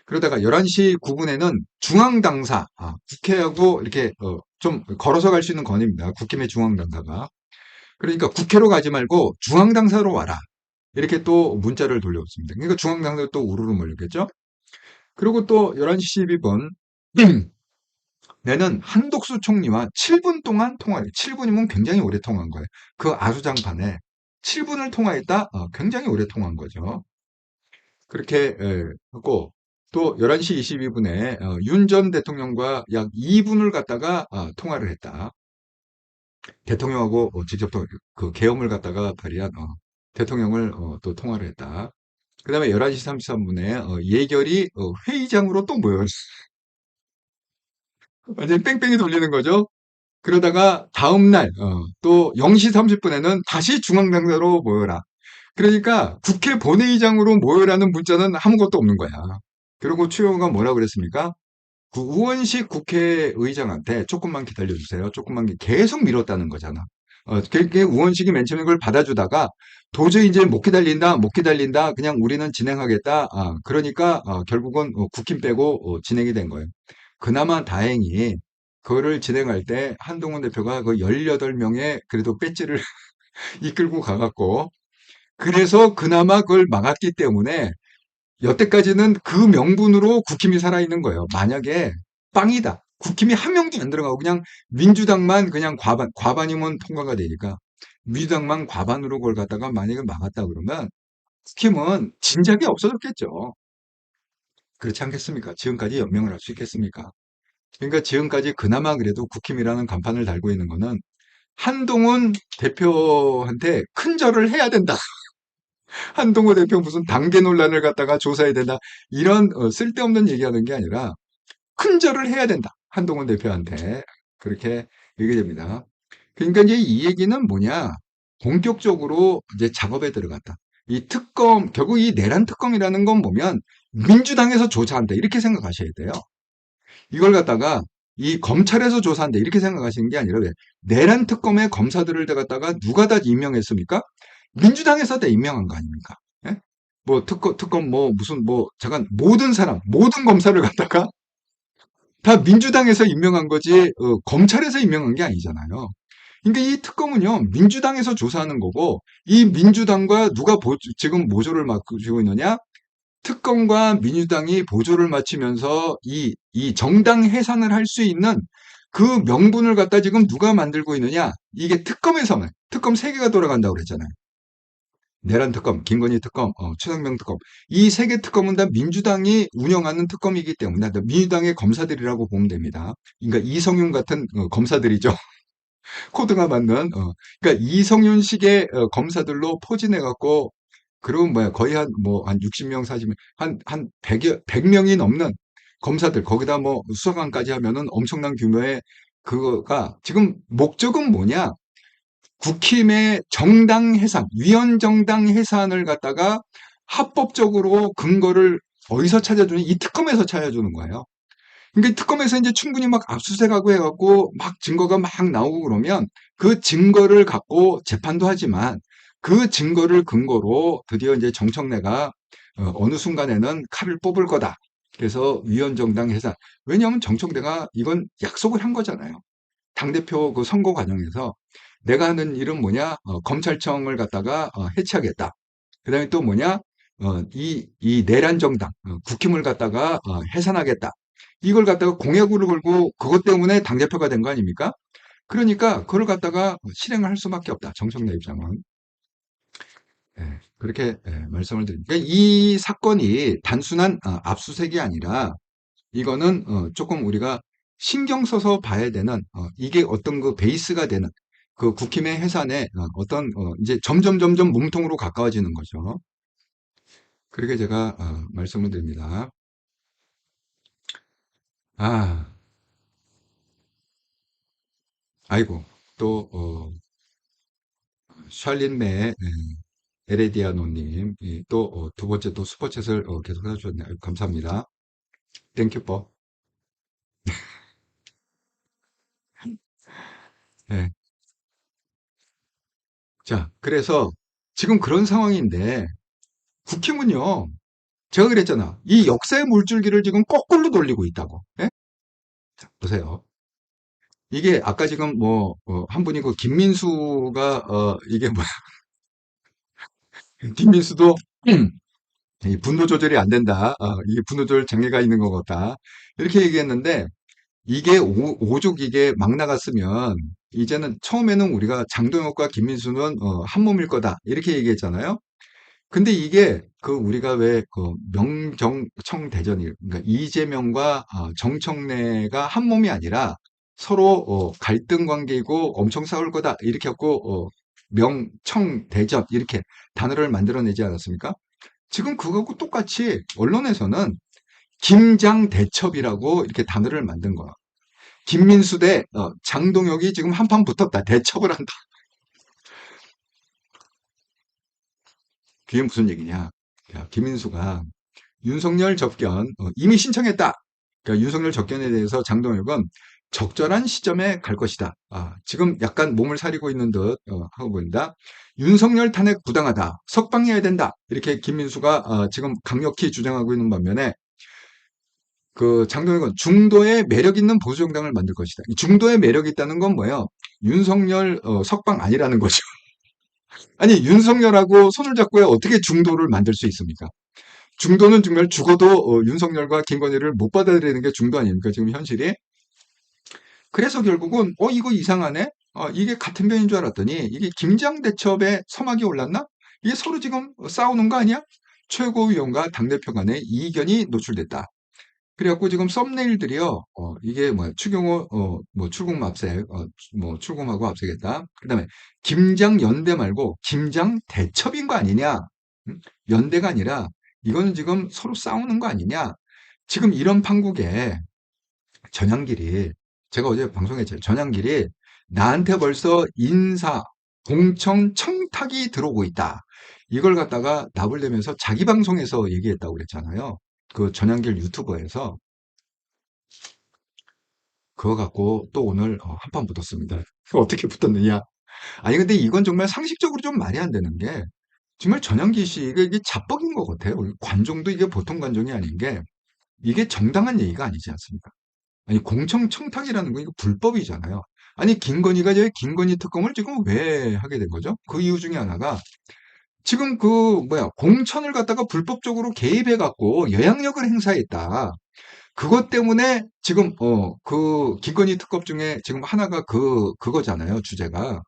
그러다가 11시 9분에는 중앙당사, 국회하고 이렇게 좀 걸어서 갈 수 있는 건입니다. 국힘의 중앙당사가. 그러니까 국회로 가지 말고 중앙당사로 와라. 이렇게 또 문자를 돌려왔습니다. 그러니까 중앙당사가 또 우르르 몰렸겠죠? 그리고 또 11시 12분 내는 한독수 총리와 7분 동안 통화를 7분이면 굉장히 오래 통화한 거예요. 그 아수장판에 7분을 통화했다? 굉장히 오래 통화한 거죠. 그렇게 하고 또 11시 22분에 윤 전 대통령과 약 2분을 갖다가 통화를 했다. 대통령하고 직접 그 계엄을 갖다가 발의한 대통령을 또 통화를 했다. 그 다음에 11시 33분에 예결이 회의장으로 또 모였어요. 완전히 뺑뺑이 돌리는 거죠. 그러다가 다음날 또 0시 30분에는 다시 중앙당사로 모여라. 그러니까 국회 본회의장으로 모여라는 문자는 아무것도 없는 거야. 그리고 추경호가 뭐라고 그랬습니까? 그 우원식 국회의장한테 조금만 기다려주세요. 조금만 계속 미뤘다는 거잖아. 그게 우원식이 맨 처음에 그걸 받아주다가 도저히 이제 못 기다린다, 못 기다린다. 그냥 우리는 진행하겠다. 그러니까 결국은 국힘 빼고 진행이 된 거예요. 그나마 다행히 그거를 진행할 때 한동훈 대표가 그 18명의 그래도 배지를 이끌고 가갖고 그래서 그나마 그걸 막았기 때문에 여태까지는 그 명분으로 국힘이 살아있는 거예요. 만약에 빵이다. 국힘이 한 명도 안 들어가고 그냥 민주당만 그냥 과반이면 통과가 되니까 민주당만 과반으로 그걸 갖다가 만약에 막았다 그러면 국힘은 진작에 없어졌겠죠. 그렇지 않겠습니까? 지금까지 연명을 할 수 있겠습니까? 그러니까 지금까지 그나마 그래도 국힘이라는 간판을 달고 있는 거는 한동훈 대표한테 큰 절을 해야 된다. 한동훈 대표 무슨 당계 논란을 갖다가 조사해야 된다. 이런 쓸데없는 얘기하는 게 아니라 큰 절을 해야 된다. 한동훈 대표한테. 그렇게 얘기됩니다. 그러니까 이제 이 얘기는 뭐냐? 본격적으로 이제 작업에 들어갔다. 이 특검, 결국 이 내란 특검이라는 건 보면 민주당에서 조사한다. 이렇게 생각하셔야 돼요. 이걸 갖다가 이 검찰에서 조사한다. 이렇게 생각하시는 게 아니라 왜? 내란 특검의 검사들을 갖다가 누가 다 임명했습니까? 민주당에서 다 임명한 거 아닙니까? 예? 뭐 특검 뭐 무슨 뭐 잠깐 모든 사람 모든 검사를 갖다가 다 민주당에서 임명한 거지 검찰에서 임명한 게 아니잖아요. 그러니까 이 특검은요 민주당에서 조사하는 거고 이 민주당과 누가 지금 모조를 맡고 있느냐? 특검과 민주당이 보조를 맞추면서 이 정당 해산을 할 수 있는 그 명분을 갖다 지금 누가 만들고 있느냐? 이게 특검에서만 특검 3개가 돌아간다고 그랬잖아요. 내란 특검, 김건희 특검, 최상병 특검. 이 3개 특검은 다 민주당이 운영하는 특검이기 때문에 민주당의 검사들이라고 보면 됩니다. 그러니까 이성윤 같은 검사들이죠. 코드가 맞는. 그러니까 이성윤식의 검사들로 포진해갖고 그리고 뭐야 거의 한 60명, 40명, 한 100명이 넘는 검사들 거기다 뭐 수사관까지 하면은 엄청난 규모의 그거가 지금 목적은 뭐냐? 국힘의 정당 해산, 위헌 정당 해산을 갖다가 합법적으로 근거를 어디서 찾아주는 이 특검에서 찾아주는 거예요. 그러니까 이 특검에서 이제 충분히 막 압수수색하고 해갖고 막 증거가 막 나오고 그러면 그 증거를 갖고 재판도 하지만 그 증거를 근거로 드디어 이제 정청래가 어느 순간에는 칼을 뽑을 거다. 그래서 위헌 정당 해산. 왜냐하면 정청래가 이건 약속을 한 거잖아요. 당대표 그 선거 과정에서 내가 하는 일은 뭐냐? 검찰청을 갖다가 해체하겠다. 그 다음에 또 뭐냐? 이 내란 정당, 국힘을 갖다가 해산하겠다. 이걸 갖다가 공약으로 걸고 그것 때문에 당대표가 된 거 아닙니까? 그러니까 그걸 갖다가 실행을 할 수밖에 없다. 정청래 입장은. 그렇게 말씀을 드립니다. 그러니까 이 사건이 단순한 압수색이 아니라 이거는 조금 우리가 신경 써서 봐야 되는 이게 어떤 그 베이스가 되는 그 국힘의 해산에 어떤 이제 점점 몸통으로 가까워지는 거죠. 그렇게 제가 말씀을 드립니다. 아, 아이고 또 샬린메 에레디아노님 또 두 번째 또 슈퍼챗을 계속 해주셨네요. 감사합니다. 땡큐퍼. 네. 자, 그래서 지금 그런 상황인데 국힘은요. 제가 그랬잖아. 이 역사의 물줄기를 지금 거꾸로 돌리고 있다고. 예? 자, 보세요. 이게 아까 지금 뭐 한 분이 그 김민수가 이게 뭐야? 김민수도 이 분노 조절이 안 된다. 이게 분노 조절 장애가 있는 것 같다. 이렇게 얘기했는데 이게 오죽 이게 막 나갔으면 이제는 처음에는 우리가 장동혁과 김민수는 한 몸일 거다. 이렇게 얘기했잖아요. 근데 이게 그 우리가 왜 그 명정청 대전이 그러니까 이재명과 정청래가 한 몸이 아니라 서로 갈등 관계이고 엄청 싸울 거다 이렇게 하고 명청 대전 이렇게 단어를 만들어내지 않았습니까? 지금 그거하고 똑같이 언론에서는 김장 대첩이라고 이렇게 단어를 만든 거야. 김민수 대 장동혁이 지금 한판 붙었다. 대첩을 한다. 그게 무슨 얘기냐? 야, 김민수가 윤석열 접견 이미 신청했다. 그러니까 윤석열 접견에 대해서 장동혁은 적절한 시점에 갈 것이다. 지금 약간 몸을 사리고 있는 듯 하고 보인다. 윤석열 탄핵 부당하다. 석방해야 된다. 이렇게 김민수가 지금 강력히 주장하고 있는 반면에 그 장동혁은 중도에 매력 있는 보수정당을 만들 것이다. 이 중도에 매력이 있다는 건 뭐예요? 윤석열 석방 아니라는 거죠. 아니 윤석열하고 손을 잡고 어떻게 중도를 만들 수 있습니까? 중도는 정말 죽어도 윤석열과 김건희를 못 받아들이는 게 중도 아닙니까? 지금 현실이. 그래서 결국은 이거 이상하네. 이게 같은 편인 줄 알았더니 이게 김장대첩에 서막이 올랐나? 이게 서로 지금 싸우는 거 아니야? 최고위원과 당대표 간의 이견이 노출됐다. 그래갖고 지금 썸네일들이요. 이게 뭐야? 추경호 뭐 출국 맙세. 뭐 출국하고 앞세겠다. 그다음에 김장 연대 말고 김장 대첩인 거 아니냐? 음? 연대가 아니라 이거는 지금 서로 싸우는 거 아니냐? 지금 이런 판국에 전향길이 제가 어제 방송했죠. 전향길이 나한테 벌써 인사 공천 청탁이 들어오고 있다. 이걸 갖다가 납을 내면서 자기 방송에서 얘기했다고 그랬잖아요. 그 전향길 유튜버에서 그거 갖고 또 오늘 한판 붙었습니다. 어떻게 붙었느냐? 아니 근데 이건 정말 상식적으로 좀 말이 안 되는 게 정말 전향기 씨가 이게 자뻑인 것 같아요. 관종도 이게 보통 관종이 아닌 게 이게 정당한 얘기가 아니지 않습니까? 아니 공청 청탁이라는 거 이거 불법이잖아요. 아니 김건희가 왜 김건희 특검을 지금 왜 하게 된 거죠? 그 이유 중에 하나가 지금 그 뭐야 공천을 갖다가 불법적으로 개입해 갖고 영향력을 행사했다. 그것 때문에 지금 그 김건희 특검 중에 지금 하나가 그거잖아요. 주제가.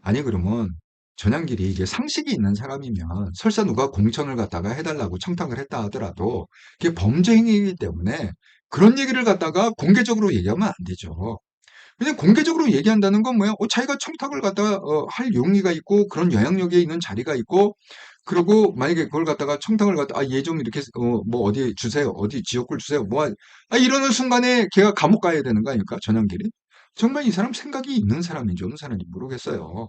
아니 그러면 전향길이 이게 상식이 있는 사람이면 설사 누가 공천을 갖다가 해달라고 청탁을 했다 하더라도 그게 범죄 행위이기 때문에 그런 얘기를 갖다가 공개적으로 얘기하면 안 되죠. 그냥 공개적으로 얘기한다는 건 뭐예요? 자기가 청탁을 갖다가 할 용의가 있고 그런 영향력에 있는 자리가 있고 그리고 만약에 그걸 갖다가 청탁을 갖다 얘 좀 이렇게 뭐 어디 주세요. 어디 지역구를 주세요. 뭐 이러는 순간에 걔가 감옥 가야 되는 거 아닙니까? 전향길이. 정말 이 사람 생각이 있는 사람인지 없는 사람인지 모르겠어요.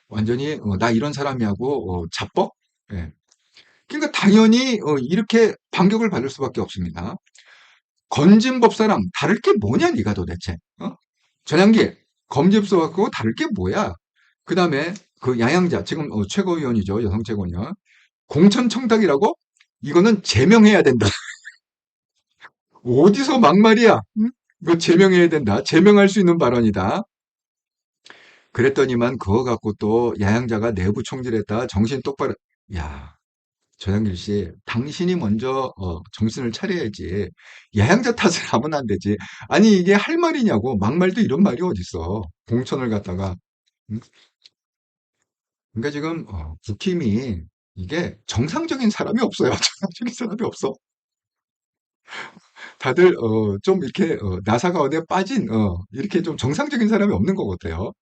완전히 나 이런 사람이하고 자뻑? 예. 그러니까 당연히 이렇게 반격을 받을 수밖에 없습니다. 건진법사랑 다를 게 뭐냐 네가 도대체? 전향기 검집소 갖고 다를 게 뭐야? 그 다음에 그 야양자 지금 최고위원이죠. 여성 최고위원. 공천 청탁이라고? 이거는 제명해야 된다. 어디서 막말이야? 응? 이거 제명해야 된다. 제명할 수 있는 발언이다. 그랬더니만 그거 갖고 또 야양자가 내부 총질했다. 정신 똑바로. 야, 전향길 씨, 당신이 먼저 정신을 차려야지. 야양자 탓을 하면 안 되지. 아니 이게 할 말이냐고. 막말도 이런 말이 어딨어. 공천을 갖다가. 응? 그러니까 지금 국힘이 이게 정상적인 사람이 없어요. 정상적인 사람이 없어. 다들 좀 이렇게 나사 가운데 빠진 이렇게 좀 정상적인 사람이 없는 것 같아요.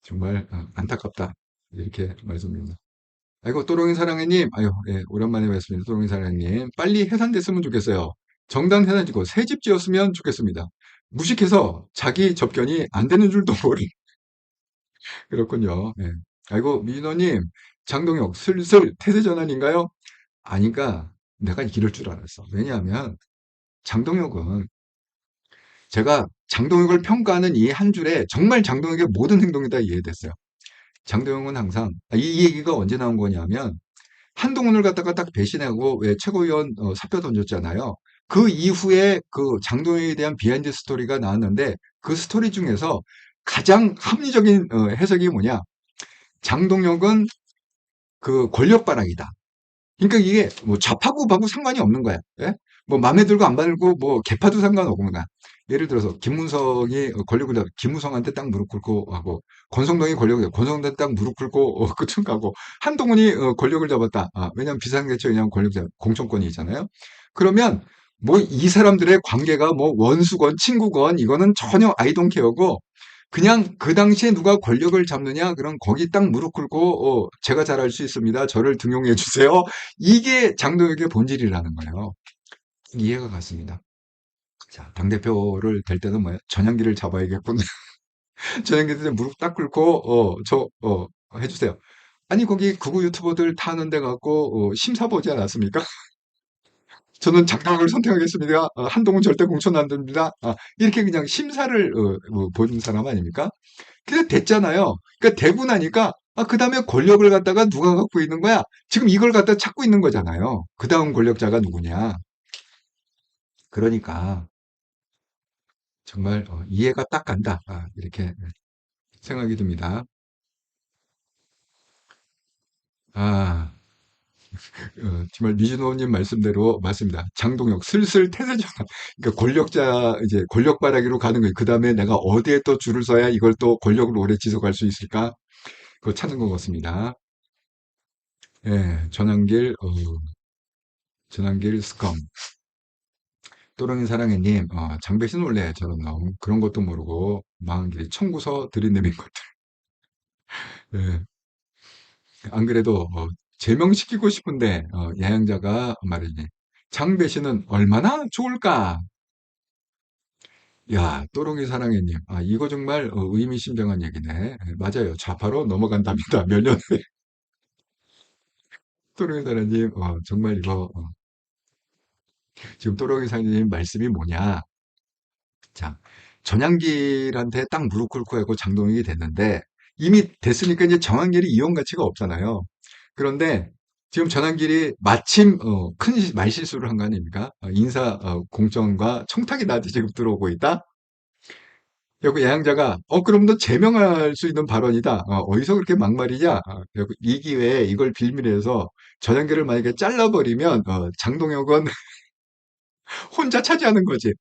정말 안타깝다. 이렇게 말씀드립니다. 아이고 또롱이 사랑해님, 아유 예, 오랜만에 뵙습니다. 또롱이 사랑해님, 빨리 해산됐으면 좋겠어요. 정당 해산지고 새 집 지었으면 좋겠습니다. 무식해서 자기 접견이 안 되는 줄도 모르. 그렇군요. 예. 아이고 민호님, 장동혁 슬슬 태세 전환인가요? 아니까 내가 이럴 줄 알았어. 왜냐하면 장동혁은 제가 장동혁을 평가하는 이 한 줄에 정말 장동혁의 모든 행동이 다 이해됐어요. 장동혁은 항상 이 얘기가 언제 나온 거냐면 한동훈을 갖다가 딱 배신하고 왜 최고위원 사표 던졌잖아요. 그 이후에 그 장동혁에 대한 비하인드 스토리가 나왔는데 그 스토리 중에서 가장 합리적인 해석이 뭐냐? 장동혁은 그 권력바람이다. 그러니까 이게 뭐 좌파고 우파고 상관이 없는 거야. 예? 뭐 마음에 들고 안 들고 뭐 개파도 상관없는 거야. 예를 들어서 김문성이 권력을 잡 김무성한테 딱 무릎 꿇고 하고 권성동이 권력을 잡 권성동한테 딱 무릎 꿇고 끝은 가고 한동훈이 권력을 잡았다. 왜냐하면 비상대책 왜냐하면 권력 잡 공천권이 있잖아요. 그러면 뭐 이 사람들의 관계가 뭐 원수건 친구건 이거는 전혀 I don't care고 그냥 그 당시에 누가 권력을 잡느냐? 그럼 거기 딱 무릎 꿇고 제가 잘할 수 있습니다. 저를 등용해 주세요. 이게 장동혁의 본질이라는 거예요. 이해가 갔습니다. 자, 당대표를 될 때는 뭐야? 전향기를 잡아야겠구나. 전향기한테 무릎 딱 꿇고 해주세요. 아니 거기 극우 유튜버들 타는 데 갖고 심사 보지 않았습니까? 저는 장동혁을 선택하겠습니다. 한동훈 절대 공천 안 됩니다. 이렇게 그냥 심사를 본 사람 아닙니까? 그래 됐잖아요. 그러니까 되고 나니까 그 다음에 권력을 갖다가 누가 갖고 있는 거야? 지금 이걸 갖다 찾고 있는 거잖아요. 그 다음 권력자가 누구냐? 그러니까 정말 이해가 딱 간다. 이렇게 생각이 듭니다. 아, 정말 미준호님 말씀대로 맞습니다. 장동혁 슬슬 태세전환. 그러니까 권력자 이제 권력 바라기로 가는 거예요. 그 다음에 내가 어디에 또 줄을 서야 이걸 또 권력을 오래 지속할 수 있을까? 그거 찾는 것 같습니다. 예, 전환길 스컴. 또랑이 사랑해님, 장배신 원래 저런 놈, 그런 것도 모르고, 망한 길에 청구서 들이내민 것들. 예, 안 그래도, 제명시키고 싶은데, 야영자가 말이지. 장배신은 얼마나 좋을까? 야, 또롱이 사랑해님. 이거 정말 의미심장한 얘기네. 예, 맞아요. 좌파로 넘어간답니다. 몇 년 후에. 또롱이 사랑님, 정말 이거, 지금 또롱이 사랑님 말씀이 뭐냐? 자, 전향길한테 딱 무릎 꿇고 하고 장동혁이 됐는데 이미 됐으니까 이제 정한길이 이용 가치가 없잖아요. 그런데 지금 전한길이 마침 큰 말실수를 한 거 아닙니까? 인사 공천과 청탁이 나한테 지금 들어오고 있다. 여기 야양자가 그럼 너 제명할 수 있는 발언이다. 어디서 그렇게 막말이냐? 그리고 이 기회에 이걸 빌미해서 전한길을 만약에 잘라버리면 장동혁은 혼자 차지하는 거지.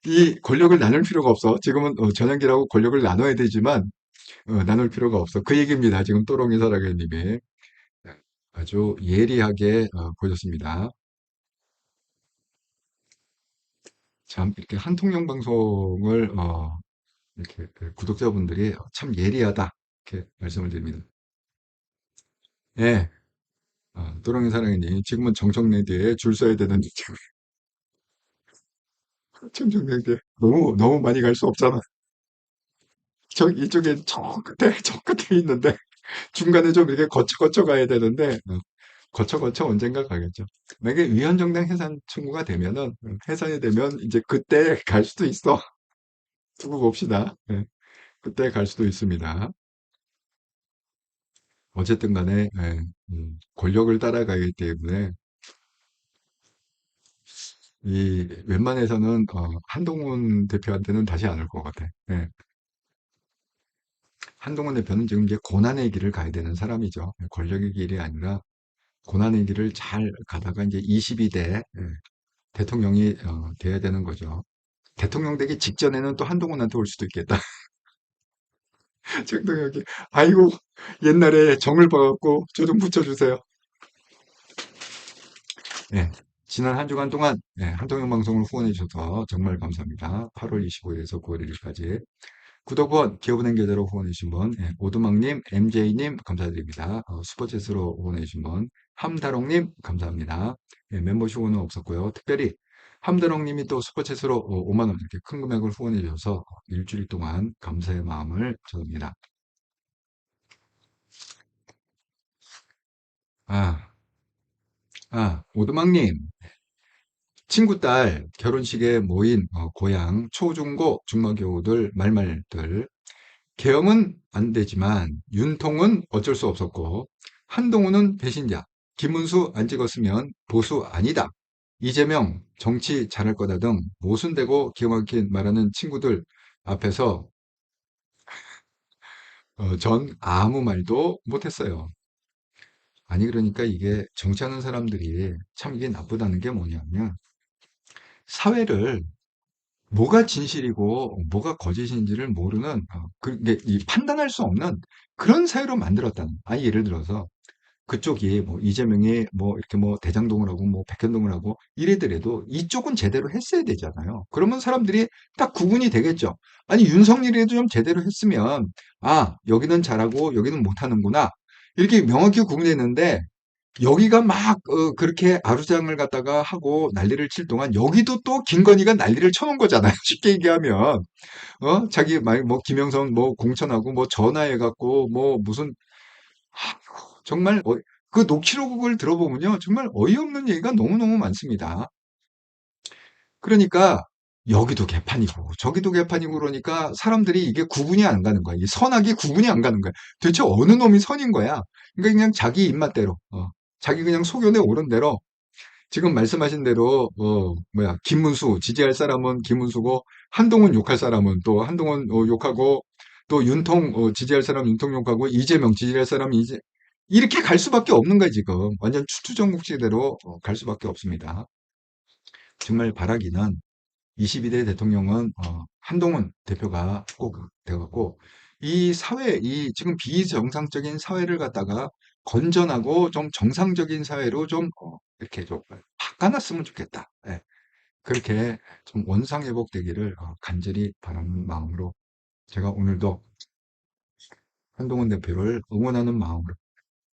이 권력을 나눌 필요가 없어. 지금은 전환기라고 권력을 나눠야 되지만 나눌 필요가 없어. 그 얘기입니다. 지금 또롱이 사랑해님이 아주 예리하게 보셨습니다. 참 이렇게 한통령 방송을 이렇게 그 구독자분들이 참 예리하다 이렇게 말씀을 드립니다. 예, 또롱이 사랑해님 지금은 정청래뒤에 줄 서야 되는데 지금 정청래뒤에 너무 많이 갈 수 없잖아. 저 이쪽에 저 끝에 있는데 중간에 좀 이렇게 거쳐 가야 되는데 거쳐 언젠가 가겠죠. 만약에 위헌정당 해산 청구가 되면은 해산이 되면 이제 그때 갈 수도 있어. 두고 봅시다. 예, 그때 갈 수도 있습니다. 어쨌든 간에 예, 권력을 따라가기 때문에 이 웬만해서는 한동훈 대표한테는 다시 안 올 것 같아. 예. 한동훈 대표는 지금 이제 고난의 길을 가야 되는 사람이죠. 권력의 길이 아니라 고난의 길을 잘 가다가 이제 22대 대통령이 돼야 되는 거죠. 대통령 되기 직전에는 또 한동훈한테 올 수도 있겠다. 정동혁이 아이고 옛날에 정을 봐갖고 저 좀 붙여주세요. 예, 지난 한 주간 동안 한동영 방송을 후원해 주셔서 정말 감사합니다. 8월 25일에서 9월 1일까지 구독 후원, 기업은행 계좌로 후원해 주신 분, 오두막님, MJ님 감사드립니다. 슈퍼챗으로 후원해 주신 분, 함다롱님 감사합니다. 멤버십 후원은 없었고요. 특별히 함다롱님이 또 슈퍼챗으로 5만 원 이렇게 큰 금액을 후원해 주셔서 일주일 동안 감사의 마음을 전합니다. 아, 오두막님, 친구 딸 결혼식에 모인 고향 초, 중, 고, 중마교우들 말말들 계엄은 안 되지만 윤통은 어쩔 수 없었고 한동훈은 배신자, 김문수 안 찍었으면 보수 아니다. 이재명 정치 잘할 거다 등 모순되고 기가 막힌 말하는 친구들 앞에서 전 아무 말도 못했어요. 아니, 그러니까 이게 정치하는 사람들이 참 이게 나쁘다는 게 뭐냐면, 사회를 뭐가 진실이고 뭐가 거짓인지를 모르는, 그게 이 판단할 수 없는 그런 사회로 만들었다는. 아니, 예를 들어서 그쪽이 뭐 이재명이 뭐 이렇게 뭐 대장동을 하고 뭐 백현동을 하고 이래더라도 이쪽은 제대로 했어야 되잖아요. 그러면 사람들이 딱 구분이 되겠죠. 아니, 윤석열이라도 좀 제대로 했으면, 아, 여기는 잘하고 여기는 못하는구나. 이렇게 명확히 구분했는데, 여기가 막 그렇게 아루장을 갖다가 하고 난리를 칠 동안 여기도 또 김건희가 난리를 쳐놓은 거잖아요. 쉽게 얘기하면. 자기 뭐 김영선 뭐 공천하고 뭐 전화해갖고 뭐 무슨, 정말 그 녹취록을 들어보면요, 정말 어이없는 얘기가 너무너무 많습니다. 그러니까 여기도 개판이고 저기도 개판이고, 그러니까 사람들이 이게 구분이 안 가는 거야. 이 선악이 구분이 안 가는 거야. 도대체 어느 놈이 선인 거야? 그러니까 그냥 자기 입맛대로, 자기 그냥 소견에 오른 대로, 지금 말씀하신 대로 김문수 지지할 사람은 김문수고, 한동훈 욕할 사람은 또 한동훈 욕하고, 또 윤통 지지할 사람 윤통 욕하고, 이재명 지지할 사람 이제, 이렇게 갈 수밖에 없는 거야. 지금 완전 추추전국지대로 갈 수밖에 없습니다. 정말 바라기는 22대 대통령은 한동훈 대표가 꼭 돼갖고, 이 사회, 이 지금 비정상적인 사회를 갖다가 건전하고 좀 정상적인 사회로 좀 이렇게 좀 바꿔놨으면 좋겠다. 예, 그렇게 좀 원상회복되기를 간절히 바라는 마음으로, 제가 오늘도 한동훈 대표를 응원하는 마음으로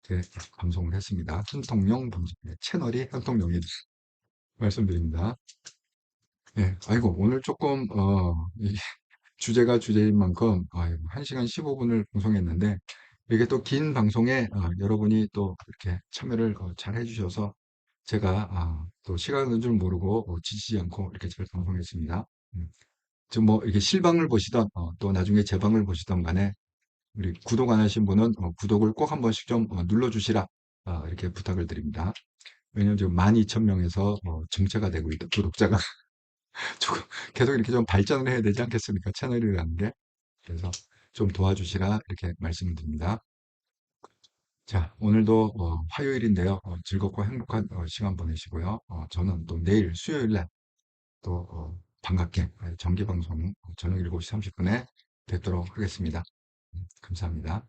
이렇게 방송을 했습니다. 한통령 방송, 채널이 한통령이 말씀드립니다. 예, 아이고, 오늘 조금 주제가 주제인 만큼 1시간 15분을 방송했는데, 이게 또 긴 방송에 여러분이 또 이렇게 참여를 잘 해주셔서, 제가 또 시간은 줄 모르고 지치지 않고 이렇게 잘 방송했습니다. 지금 뭐 이렇게 실방을 보시던 또 나중에 제 방을 보시던 간에, 우리 구독 안 하신 분은 구독을 꼭 한 번씩 좀 눌러주시라, 이렇게 부탁을 드립니다. 왜냐면 지금 12,000명에서 정체가 되고 있다, 구독자가. 조금 계속 이렇게 좀 발전을 해야 되지 않겠습니까? 채널이라는 게. 그래서 좀 도와주시라, 이렇게 말씀을 드립니다. 자, 오늘도 화요일인데요. 즐겁고 행복한 시간 보내시고요. 저는 또 내일 수요일 날 또 반갑게 정기 방송 저녁 7시 30분에 뵙도록 하겠습니다. 감사합니다.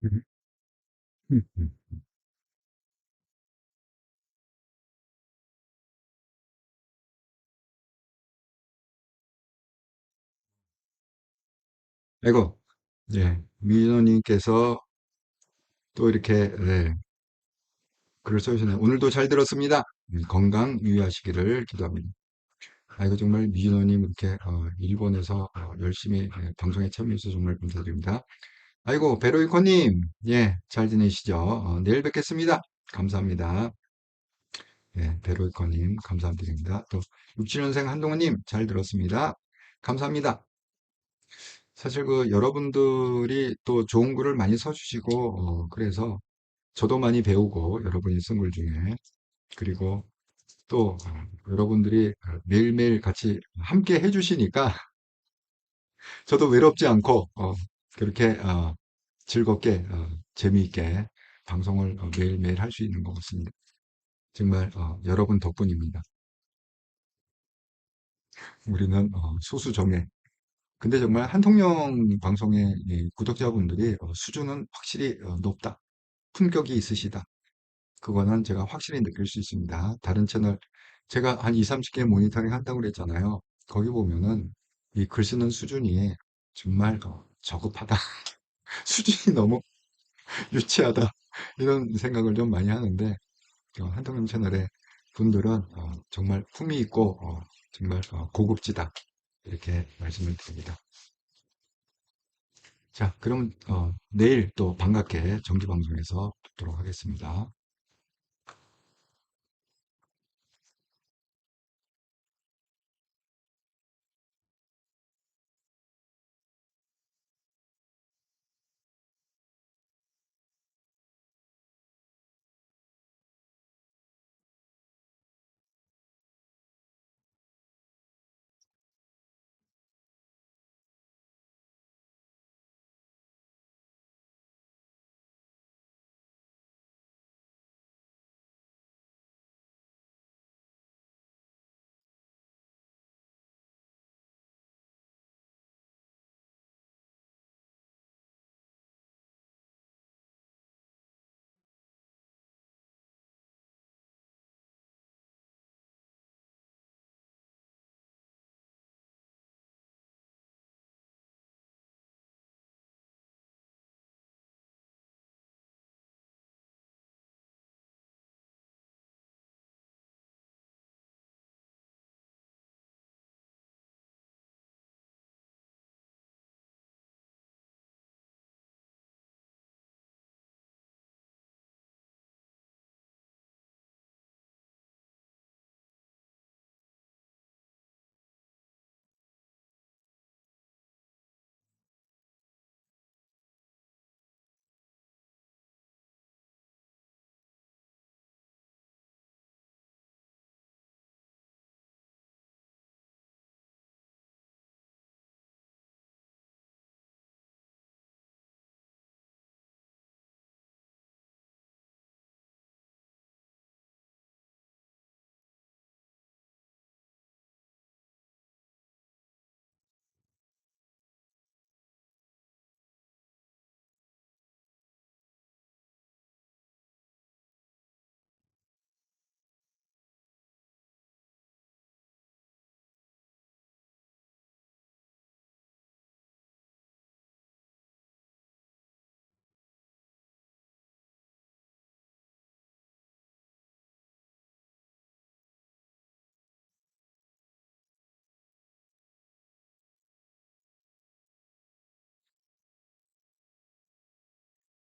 음, 음, 음. 아이고, 예, 미인호님께서 또 이렇게, 네, 글을 써주시네요. 오늘도 잘 들었습니다. 건강 유의하시기를 기도합니다. 이거 정말 미인호님 이렇게 일본에서 열심히 방송에 참여해주셔서 정말 감사드립니다. 아이고, 베로이코님, 예, 잘 지내시죠? 내일 뵙겠습니다. 감사합니다. 예, 베로이코님, 감사드립니다. 또, 67년생 한동훈님, 잘 들었습니다. 감사합니다. 사실 여러분들이 또 좋은 글을 많이 써주시고, 그래서 저도 많이 배우고, 여러분이 쓴 글 중에. 그리고 또, 여러분들이 매일매일 같이 함께 해주시니까, 저도 외롭지 않고, 그렇게, 즐겁게, 재미있게 방송을 매일매일 할 수 있는 것 같습니다. 정말, 여러분 덕분입니다. 우리는, 소수정예. 근데 정말 한통령 방송의 이 구독자분들이 수준은 확실히 높다. 품격이 있으시다. 그거는 제가 확실히 느낄 수 있습니다. 다른 채널, 제가 한 2, 30개 모니터링 한다고 그랬잖아요. 거기 보면은 이 글 쓰는 수준이 정말 저급하다. 수준이 너무 유치하다. 이런 생각을 좀 많이 하는데, 한동영 채널의 분들은 정말 품위 있고 정말 고급지다. 이렇게 말씀을 드립니다. 자, 그럼 내일 또 반갑게 정기방송에서 뵙도록 하겠습니다.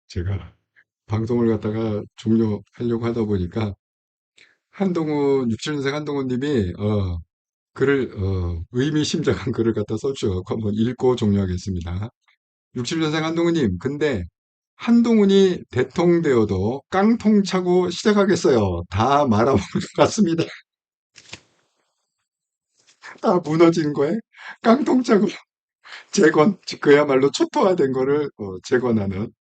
제가 방송을 갖다가 종료하려고 하다 보니까 한동훈, 67년생 한동훈 님이 글을 의미심장한 글을 갖다 써주셔서 한번 읽고 종료하겠습니다. 67년생 한동훈님, 근데 한동훈이 대통되어도 깡통 차고 시작하겠어요. 다 말아먹을 것 같습니다. 다 무너진 거에 깡통 차고 재건, 그야말로 초토화된 거를 재건하는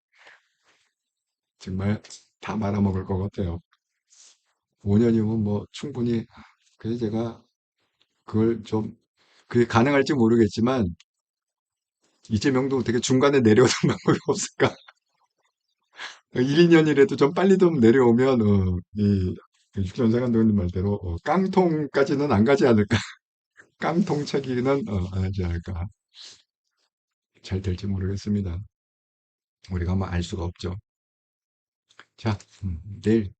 정말 다 말아먹을 것 같아요. 5년이면 뭐 충분히 그래서 제가 그걸 좀 그게 가능할지 모르겠지만 이재명도 되게 중간에 내려오는 방법이 없을까? 1, 2년이라도 좀 빨리 좀 내려오면 이 육전생 감독님 말대로 깡통까지는 안 가지 않을까? 깡통차기는 안 하지 않을까? 잘 될지 모르겠습니다. 우리가 뭐 알 수가 없죠. 자, 내일